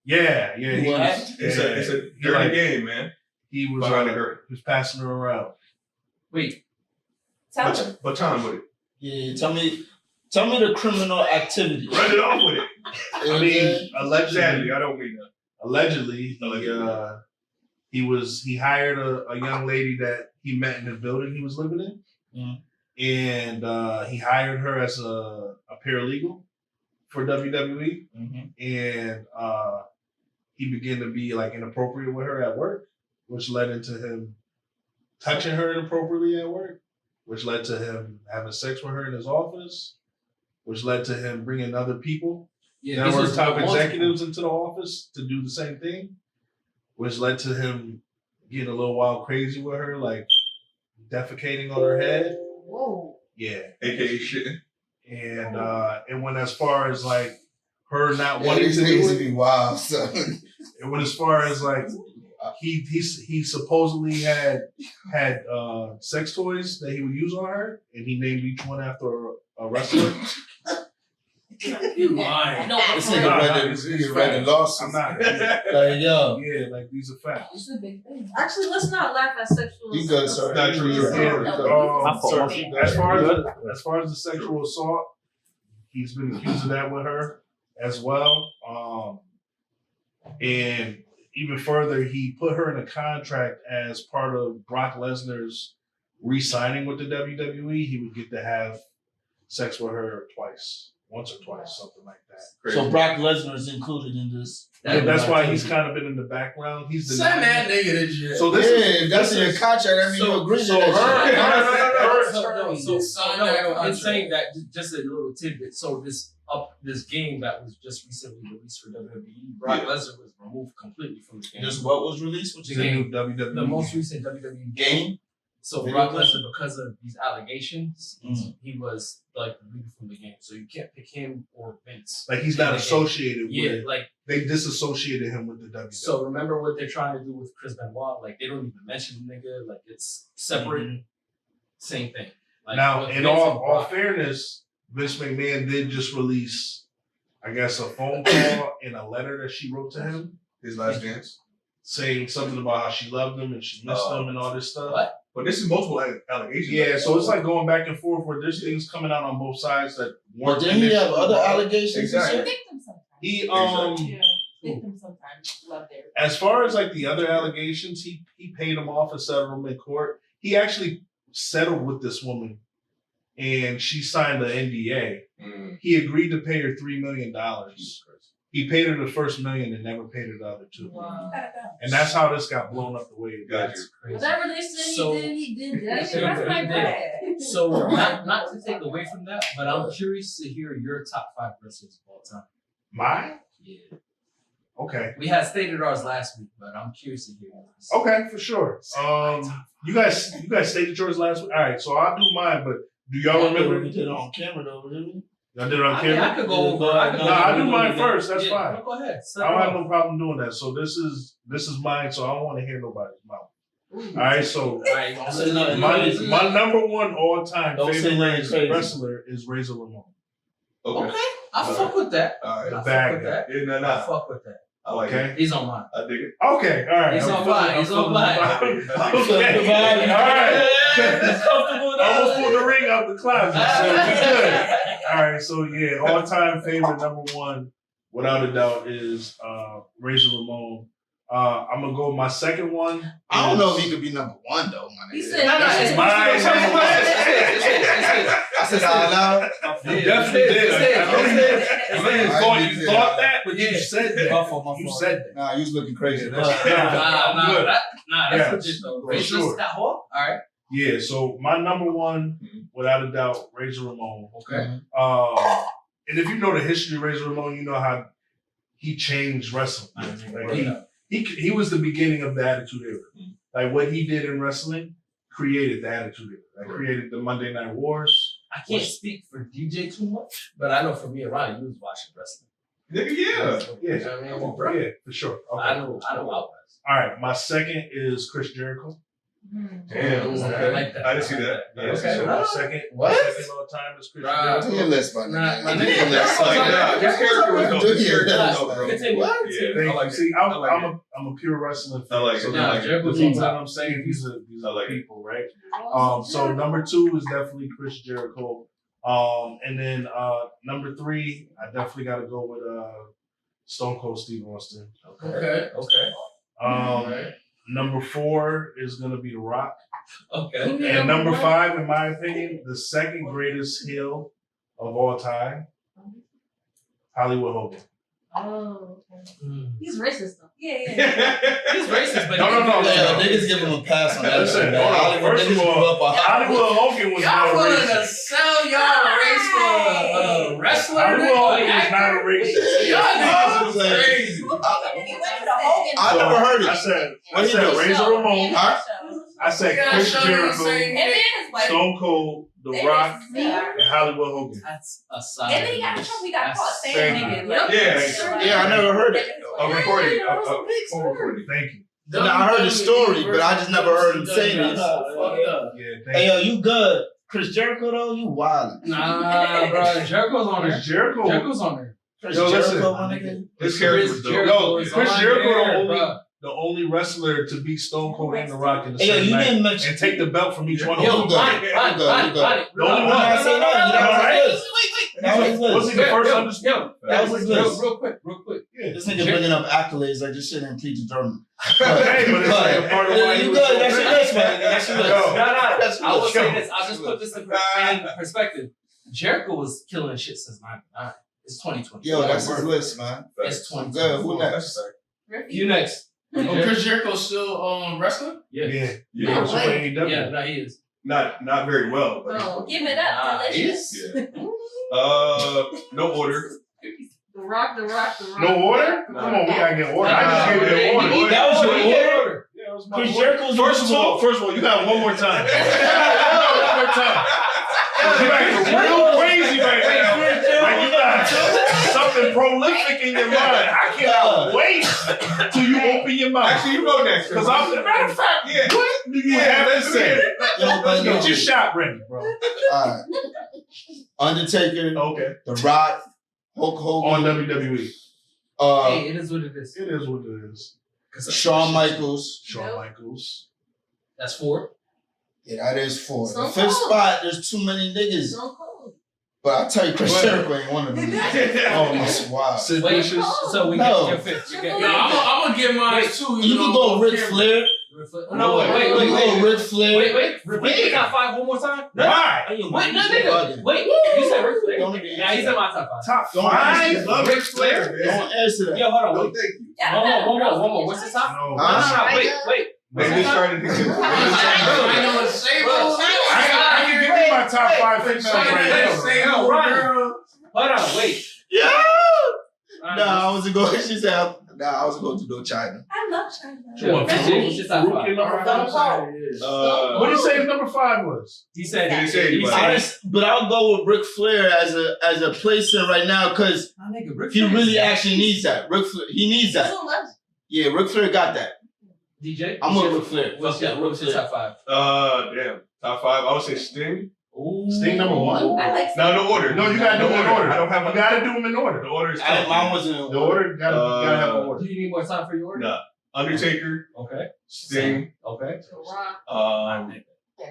Yeah. He What was, happened? it's yeah. a He, dirty like, game, man. he was Behind the curtain. he was passing her around. Wait, Tell them. But Tom with it. Yeah, tell me the criminal activity. Run it off with it. I mean, allegedly, Sadly, I don't mean that. Allegedly, he hired a young lady that he met in the building he was living in, and he hired her as a paralegal for WWE, and he began to be like inappropriate with her at work, which led into him touching her inappropriately at work, which led to him having sex with her in his office, which led to him bringing other people. yeah, Now this we're was top multiple. executives into the office to do the same thing, which led to him getting a little wild crazy with her, like defecating on her head. Whoa. Yeah. AKA shitting. And it went as far as like her not Yeah, wanting these to do niggas it. be wild, so. It went as far as like he supposedly had sex toys that he would use on her, and he named each one after a wrestler. You lying. No, This but nigga Nah, read it's the facts. lawsuit. I'm not. Like, yo, Yeah, like these are facts. it's a big thing. Actually, let's not laugh at sexual you good, sir. Not true. Yeah, as far as the sexual assault, he's been accused of that with her as well. And even further, he put her in a contract as part of Brock Lesnar's re-signing with the WWE, he would get to have sex with her once or twice, something like that. Crazy. So Brock Lesnar is included in this. That's why he's kind of been in the background. He's the Send that nigga to jail. So this if that's in your contract, I mean, you agree to so that. I'm saying that just a little tidbit. So this game that was just recently released for WWE, Brock Lesnar was removed completely from the game. Just what was released? the new WWE. The most recent WWE Game? So Video Brock game? Lesnar, because of these allegations, he was like removed from the game. So you can't pick him or Vince. Like he's not associated Yeah, with. like They disassociated him with the WWE. so. Remember what they're trying to do with Chris Benoit? Like they don't even mention the nigga. Like it's separate. Same thing. Like, now, with in Vince and all Brock, fairness, Vince McMahon did just release, I guess, a phone call and a letter that she wrote to him, His last dance. saying something about how she loved him and she missed him and all this stuff. What? But this is multiple allegations. Yeah, so it's like going back and forth where there's things coming out on both sides that But weren't. didn't he have initially other brought up. allegations? and Exactly. shit? Victims sometimes. He Exactly. Victims sometimes love their. as far as like the other allegations, he paid them off and settled them in court. He actually settled with this woman, and she signed the NDA. Mm. He agreed to pay her $3 million. He paid her the first $1 million and never paid her the other $2 million. Wow. And that's how this got blown up the way it got. Got you. crazy. Whatever they said So- he did that. So- That's my bread. So not to take away from that, but I'm curious to hear your top 5 wrestlers of all time. Mine? Yeah. Okay. We had stated ours last week, but I'm curious to hear yours. Okay, for sure. You guys stated yours last week. All right, so I'll do mine, but do y'all remember? We did it on camera though, didn't we? Y'all did it on I mean, camera? I could go over. I could No, go I'll over do mine it. first. That's Yeah, fine. no, go ahead. I don't have no problem doing that. So this is mine, so I don't want to hear nobody's mouth. All right, so All right, don't say nothing my crazy. number one all time Don't say favorite nothing crazy. wrestler is Razor Ramon. Okay. Okay, I fuck with that. All right. I The fuck bad with guy. that. Yeah, no, I no. fuck with that. I like Okay. it. He's on mine. I dig it. Okay, all right. He's I'm on feeling- mine. I'm He's on feeling mine. the I dig it. Okay. All right. He's comfortable I almost now. pulled the ring out the closet, so we good. All right, so yeah, all-time favorite number one, without a doubt, is Razor Ramon. I'm gonna go with my second one. I don't know if he could be number one though, my He nigga. said, That's mine. I said out loud. You definitely did. I know you thought that, but you Yeah. said that. My fault. You said that. Nah, you was looking crazy. Yeah, that's- I'm good. That's Yes, legit though. for Racist sure. that whole? All right. Yeah, so my number one, without a doubt, Razor Ramon. Okay. And if you know the history of Razor Ramon, you know how he changed wrestling. Like, he was the beginning of the Attitude Era. Like what he did in wrestling created the Attitude Era. Like created the Monday Night Wars. I can't speak for DJ too much, but I know for me and Ryan, you was watching wrestling. Nigga, yeah. Yeah, You know what I mean? come on, bro. Yeah, for sure. Okay. I know I was. All right, my second is Chris Jericho. Damn. Okay. Okay. I like that. I didn't see that. Yeah, Okay. so my second What? all time is Chris Right. Do Jericho. your list, my Nah, nigga. my Do nigga. your list. I like that. His character was dope. Do His your character was list, dope, man. bro. Continue. What? Yeah. Thank I you. like See, it. I like it. I'm a pure wrestling fan. I like it. So I like it. Jericho's you on know top. what I'm saying? These I are like it. people, right? So number two is definitely Chris Jericho. And then number three, I definitely got to go with Stone Cold Steve Austin. Okay. Number four is gonna be The Rock. Okay. And number five, in my opinion, the second greatest heel of all time, Hollywood Hogan. Oh, okay. Mm. He's racist though. Yeah. He's racist, but No. Yeah, niggas give him a pass on that. Listen, shit, man. hold on. Hollywood First of niggas all, grew up on Hollywood Hogan was Y'all not willing to racist. sell y'all race for a wrestler? Hollywood Hogan is not a Y'all racist. niggas is crazy. I never heard I it. said What he do? Razor Ramon. Huh? I said You gotta Chris show them the Jericho, same And then his wife. Stone Cold, The Rock, and Hollywood Hogan. That's a side. And then he got in trouble. He got caught saying Thank nigga. you. Like, Yeah. Yeah, I never heard it. A recording. Phone recording. Thank you. No, I heard the story, but I just never heard him say this. Yeah, thank Hey, you. yo, you good. Chris Jericho, though, you wild. Nah, bro. Jericho's on there. Chris Jericho. Jericho's on there. Chris Yo, listen. Jericho, my nigga. His character was dope. Jericho is Chris on Jericho there, the only- bruh. the only wrestler to beat Stone Cold and The Rock in the Hey, yo, same you night didn't mention. and take the belt from each one of Yo, them. good. Ronnie, You good, you good. The only one. I say nothing. That was his list. That was his Was list. he the first undisputed? Yo, That was his list. real quick. Yeah. This nigga bringing up accolades like this shit ain't plead to German. Hey, but it's like a part of why he You was good? so That's your great. list, man. That's your list. Yo. No. That's I will your say list. this. I'll just put this in perspective. Jericho was killing shit since '99. It's 2020. Yo, that's his list, man. It's 2020. Good. Who next? You next. Oh, Chris Jericho's still wrestling? Yeah. Yeah. No So way. AEW. Yeah, no, he is. Not very well. But Oh, give it up, delicious. yeah. No order. The Rock. No order? Come on, we gotta get order. I just gave you the order. That was your order? Yeah, that was my Chris order. Jericho's First of number all, you got one more time. One more time. You acting real crazy right now. Like you got something prolific in your mind. I cannot wait till you open your mouth. Actually, you go next. Because I'm, matter of fact, what do you have to say? Let's Get your shot ready, bro. Alright. Undertaker, Okay. The Rock, Hulk On Hogan, WWE. Hey, it is what it is. It is what it is. Shawn Michaels. Shawn Michaels. That's 4. Yeah, that is 4. Stone The fifth Cold. spot, there's too many niggas. Stone Cold. But I'll tell you, Chris What? Jericho ain't one of them. Oh, that's wild. Sid Wait, Vicious. so we No. get your 5th. You get Yo, I'm gonna get mine Wait, too. You can go Ric Flair. No, wait. You can go Ric Flair. Wait. Repeat the top 5 one more time. Why? Hey, yo, Wait, man, no, you nigga. bugging. Wait, you said Ric Flair? Don't even Yeah, answer he's in that. my top 5. Top Don't 5? Love Ric Flair. Don't answer that. Yo, hold on. No, Wait. thank you. One more. What's the top? No. Wait. They just started to get. I know it's Sable. I can give you my top 5 females right now. Hold on, wait. Yeah. Alright, Nah, I wasn't going. She said, I was going to do China. I love China. What, What's your top 5? Farouk number 5? Uh, What did he say his number 5 was? He said. He didn't say he anybody. said- But I'll go with Ric Flair as a placement right now because My nigga, Ric he Flair really is- actually needs that. Ric Flair, he needs that. Who loves Yeah, Ric Flair got that. DJ. I'm with Ric Flair. What's your top 5? Damn. Top 5. I would say Sting. Sting number 1? I like No order. No, you gotta do them in order. I don't have You gotta do them in order. The order is Mine tough. wasn't in The order gotta have an order. Do you need more time for your order? Nah. Undertaker, Okay. Sting, Okay. The Rock.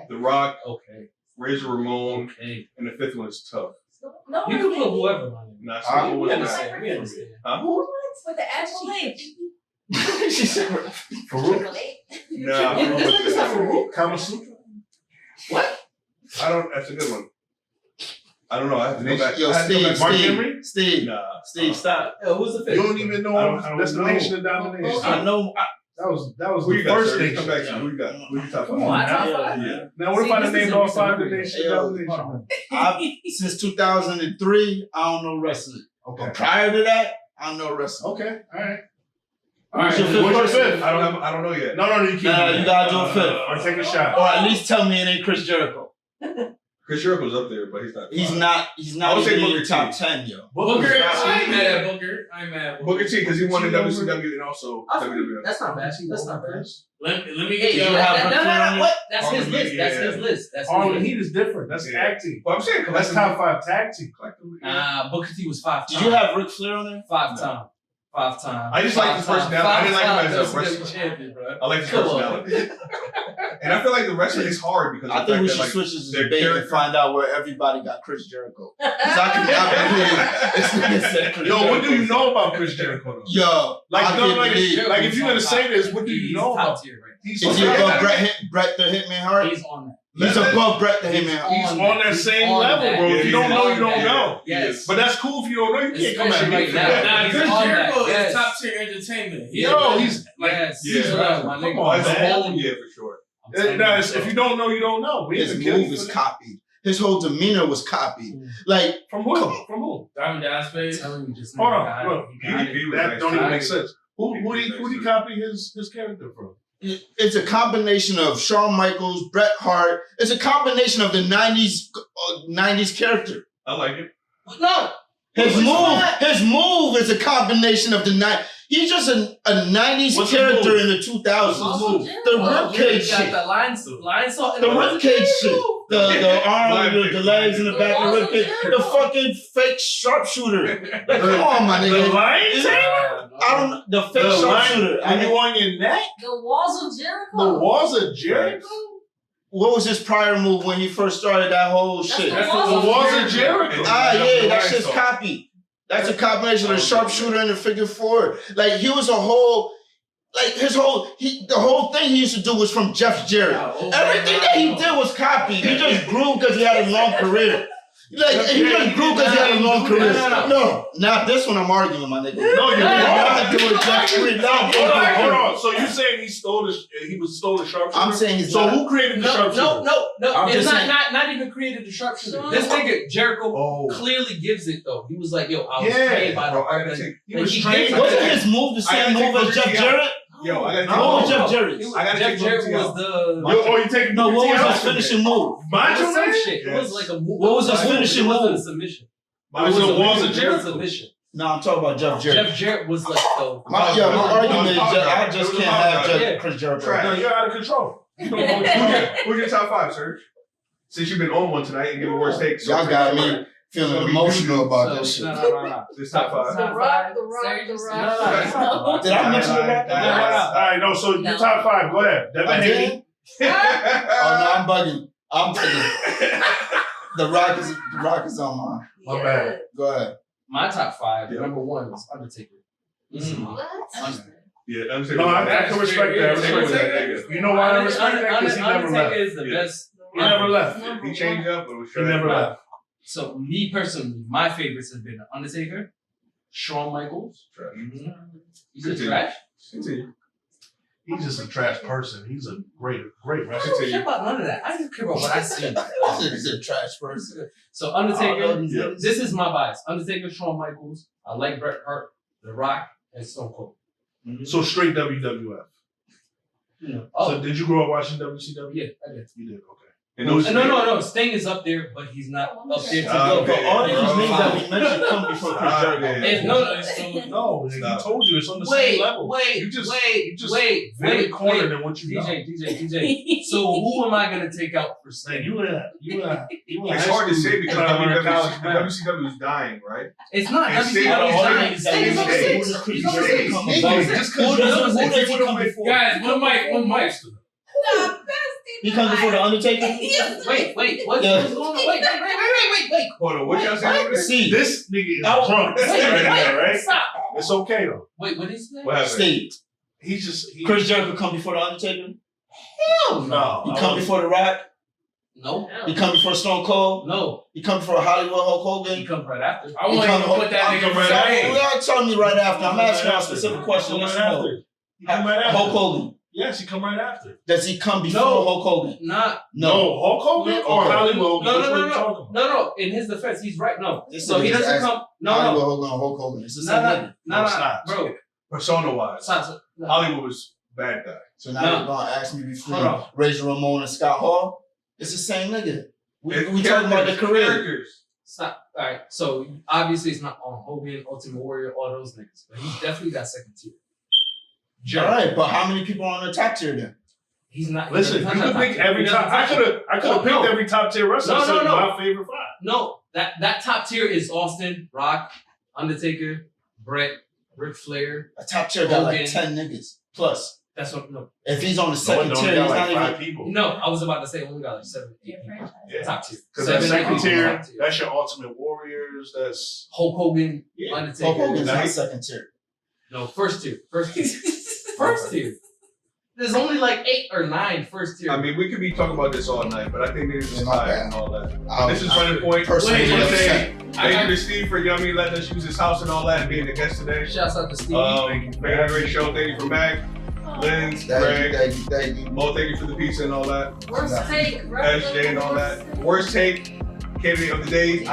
The Rock, Okay. Razor Ramon, Okay. and the 5th one is tough. No, You can put whoever, man. Not Ah, Sting. We was understand. not. We understand. Who with the ass cheeks? she said, Farouk. Nah. This not Farouk. Kama Sutra. I don't. That's a good one. I don't know. I have to go back. Yo, I have to go back. Mark Henry? Steve, Nah. stop. Yo, who's the 5th? You don't even know I don't Destination of Domination. I know. That was Who the you got? first Sir? thing. Come back to you. Who you got? Who you top Come on, I 5? top Yeah. 5. Yeah. Now, what if See, I this named is all a 5 different Nation Yo, of Domination? Since 2003, I don't know wrestling. Okay. But prior to that, I know wrestling. Okay. All right. What's your fifth What's your person? 5th? I don't know yet. No, you keep Nah, it. you gotta do a 5th. Or take a shot. Or at least tell me it ain't Chris Jericho. Chris Jericho's up there, but he's not. He's I not would say even in Booker your top T. 10, yo. Booker, Booker's I ain't not- mad at Booker. I ain't mad at Booker T because he won the T over- WCW and also WWF. That's not bad. That's not bad. Let me Hey, get you y'all. have Ric Flair on it? What? That's his Harlem list. Heat, That's yeah. his list. That's his Harlem list. Heat is different. That's Yeah. tag team. Well, I'm saying That's top 5 tag team. Booker T was 5 times. Did you have Ric Flair on there? 5 times? 5 times. I just like his personality. I didn't like him as a wrestler. champion, bro. I like his Come on. personality. And I feel like the wrestling is hard because I of the think we fact should that, switch this their debate and character- find out where everybody got Chris Jericho. 'Cause I can believe this nigga said Chris Yo, what do you Jericho. know about Chris Jericho though? Yo, Like, I no, can't like, believe. like, if you're gonna say this, what do you He's know top about? tier, right? He's Is he above Bret the Hitman Hart? He's on that. He's above Bret the He's Hitman Hart. He's on that He's same on level, that. bro. If Yeah, you don't he's know, on you don't that. know. Yes. But that's cool if you don't know. You can't come at Especially me. right for now. that. Nah, Chris on Jericho that, yes. is top tier entertainment. Yo, he's like, Yes. Yeah. He's around, my Come nigga. on, As a man. whole, yeah, for sure. I'm telling nah, you, if you don't know, you don't know. We His ain't gonna kill move you is for that. copied. His whole demeanor was copied. Like, From who? From who? Diamond Dallas I'm Page. telling you, just Hold nigga on, got look. it. He got it. He was That nice. don't even I make agree. sense. Who did he copy his character from? it's a combination of Shawn Michaels, Bret Hart. It's a combination of the 90s character. I like it. No. His move is a combination of the 90s. He's just a 90s What's the character move? in the 2000s. Muscle The Jericho. ribcage got shit. the lion salt in The ribcage shit. The arm, the legs in the back of the Muscle ribcage. Jericho. The fucking fake sharpshooter. Like, come on, my The nigga. lion tamer? I don't. The fake The sharpshooter. lion? Are you on your neck? The walls of Jericho. The walls of Jericho? What was his prior move when he first started that whole That's shit? the The walls walls of of Jericho. Jericho. Yeah, that shit's copy. That's a combination of the sharpshooter and the figure four. Like he was a whole, like the whole thing he used to do was from Jeff Jarrett. Everything that he did was copy. He just grew because he had a long career. Like he just grew because he had a long career. No, not this one. I'm arguing, my nigga. No, you're not doing Jeff Jarrett. Hold on. So you saying he stole the sharpshooter? I'm saying he's so not. who created the sharpshooter? No. I'm It's just not even created the sharpshooter. This nigga Jericho clearly gives it though. He was like, yo, I was trained by the army. He was trained. Wasn't his move the same move as Jeff Jarrett? Yo, I What gotta was Jeff Jarrett? Jeff Jarrett was the You taking No, what was BTL? his finishing move? Macho some Man? shit. It was like a move. What was his finishing It wasn't a move? submission. It was the walls of It was a Jericho. submission. No, I'm talking about Jeff Jarrett. Jeff Jarrett was like the. My argument is I just can't have Yeah. Chris Jericho. Trash. No, you're out of control. You don't know Who's your top five, Serge? Since you've been on one tonight and give a worst take. Y'all got me feeling emotional about this shit. No. This top five. The Rock, the Rock, Serge the is- Rock. Did I mention that? All right, no, so your top five. Go ahead. Devin I Haney. did? Oh no, I'm bugging. I'm bugging. The Rock is on mine. My bad. Go ahead. My top five. Yeah. Number one was Undertaker. What? Yeah, I'm saying. No, I can respect that. I respect that. Undertaker. You know why I respect that? Because he never Undertaker left. is the Yeah. best. He never left. He changed up, but it was He never left. So me personally, my favorites have been Undertaker, Shawn Michaels. Trash. You said Continue. trash? Continue. He's just a trash person. He's a great I don't wrestler. care about none of that. I just care about what I see. He's a trash person. So Undertaker, Yeah. this is my bias. Undertaker, Shawn Michaels. I like Bret Hart, The Rock, and Stone Cold. So straight WWF. Oh, So did you grow up watching WCW? yeah, I did. You did. Okay. And those No. Sting is up there, but he's not up there to Stop go. it. But all these bro. names that we mentioned come before Chris Stop Jericho. it. It's No, he Stop. told you it's on the same level. Wait, You just wait, very cornered in what you know. DJ. So who am I gonna take out for Man, Sting? you It's hard to say because WCW is dying, right? It's not. And Sting- WCW is all dying. these Sting is on names- stage. Who does Chris He's on Jericho stage. come Nigga, before? just Who 'cause does you he come before? Guys, one mic. He comes before the Undertaker? Wait, what's Yeah. going on? Wait. Hold on, what y'all saying over there? See, This nigga is Oh, drunk wait, right now, right? Stop. It's okay though. Wait, what is that? What happened? Steve. He's just Chris Jericho come before the Undertaker? Hell no. He come before the Rock? No. He come before Stone Cold? No. He come before Hollywood Hulk He Hogan? comes right after. I want you to put that nigga right right after. in. Y'all telling me right after. I'm asking y'all a specific question. He Let's come right know. after. He come right after. Hulk Hogan. Yes, he come right after. Does he come before No. Hulk Hogan? Not. No, Hulk Hogan or Okay. Hollywood Hogan? No. Which one you talking about? No. In his defense, he's right. No. This So he nigga's doesn't asking come. Hollywood No. Hogan or Hulk Hogan. It's the same nigga. No, it's not. Bro. Persona wise, Stop. Hollywood was bad guy. So now No. you're gonna ask me Hold between on. Razor Ramon and Scott Hall? It's the same nigga. We It's talking about the characters, career. characters. Stop. All right. So obviously it's not on Hogan, Ultimate Warrior, all those niggas, but he's definitely got second tier. All Jericho. right, but how many people are on the top tier then? He's not. Listen, he's you not could top pick tier. every He top. doesn't I touch could it. have No, picked no. every top tier wrestler. No, I said no. my favorite five. No, that top tier is Austin, Rock, Undertaker, Brett, Ric Flair. A top tier got like Hogan. 10 niggas plus. That's what. No, If he's on the No, second it tier, only he's got not like even. 5 people. no. I was about to say only got like 7, 8 people. Yeah. Top tier. Because that 7, 8 second people tier, top tier. that's your Ultimate Warriors. That's Hulk Hogan, Yeah. Undertaker. Hulk Hogan's not Nice. second tier. No, first tier. First tier. There's only like 8 or 9 first tier. I mean, we could be talking about this all night, but I think this is Yeah, my tired bad. and all that. I This is was Running Point. personally Wait, upset. Thank you to Steve for Yummy letting us use his house and all that and being a guest today. Shouts out to Steve. Very great show. Thank you for Mac, Lindsay, Greg. Thank you. Mo, thank you for the pizza and all that. Worst take. SJ and all that. Worst take, candidate of the day.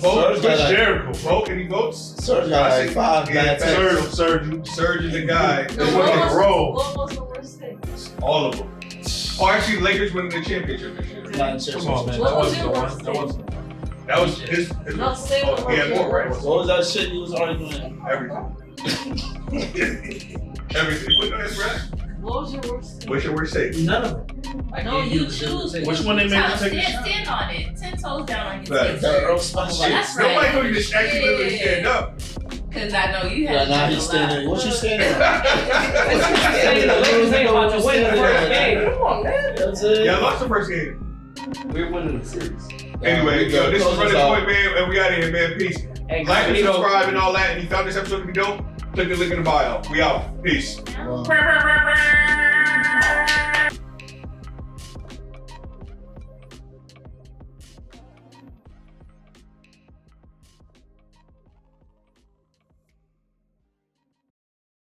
Vote. Serge got like- Jericho. Vote. Any votes? Serge got like 5 Yeah, bad takes. Surge is the guy. No, They what won was the roll. what was the worst take? All of them. Oh, actually, Lakers winning the championship this year. Not in Come on, man. What That was wasn't your the worst one. That wasn't the one. That was his No, say what he had was more, your right? worst. What was that shit you was arguing? Everything. Everything. What no, that's right. What was your worst? What's your worst take? None of them. I No, gave you the choose. take. Which one they made you take a shot? Stand on it. 10 toes down on your Facts. take. That's Nobody right. gonna just actually literally stand up. Because I know you Yeah, have now to he's standing. What you standing? Saying the Lakers ain't about to win the first game. Come on, man. Yeah, I lost the first game. We're winning the series. Anyway, yo, this is Running Point, man, and we out of here, man. Peace. And Like and Magneto- subscribe and all that. And you found this episode to be dope? Click the link in the bio. We out. Peace. Wow.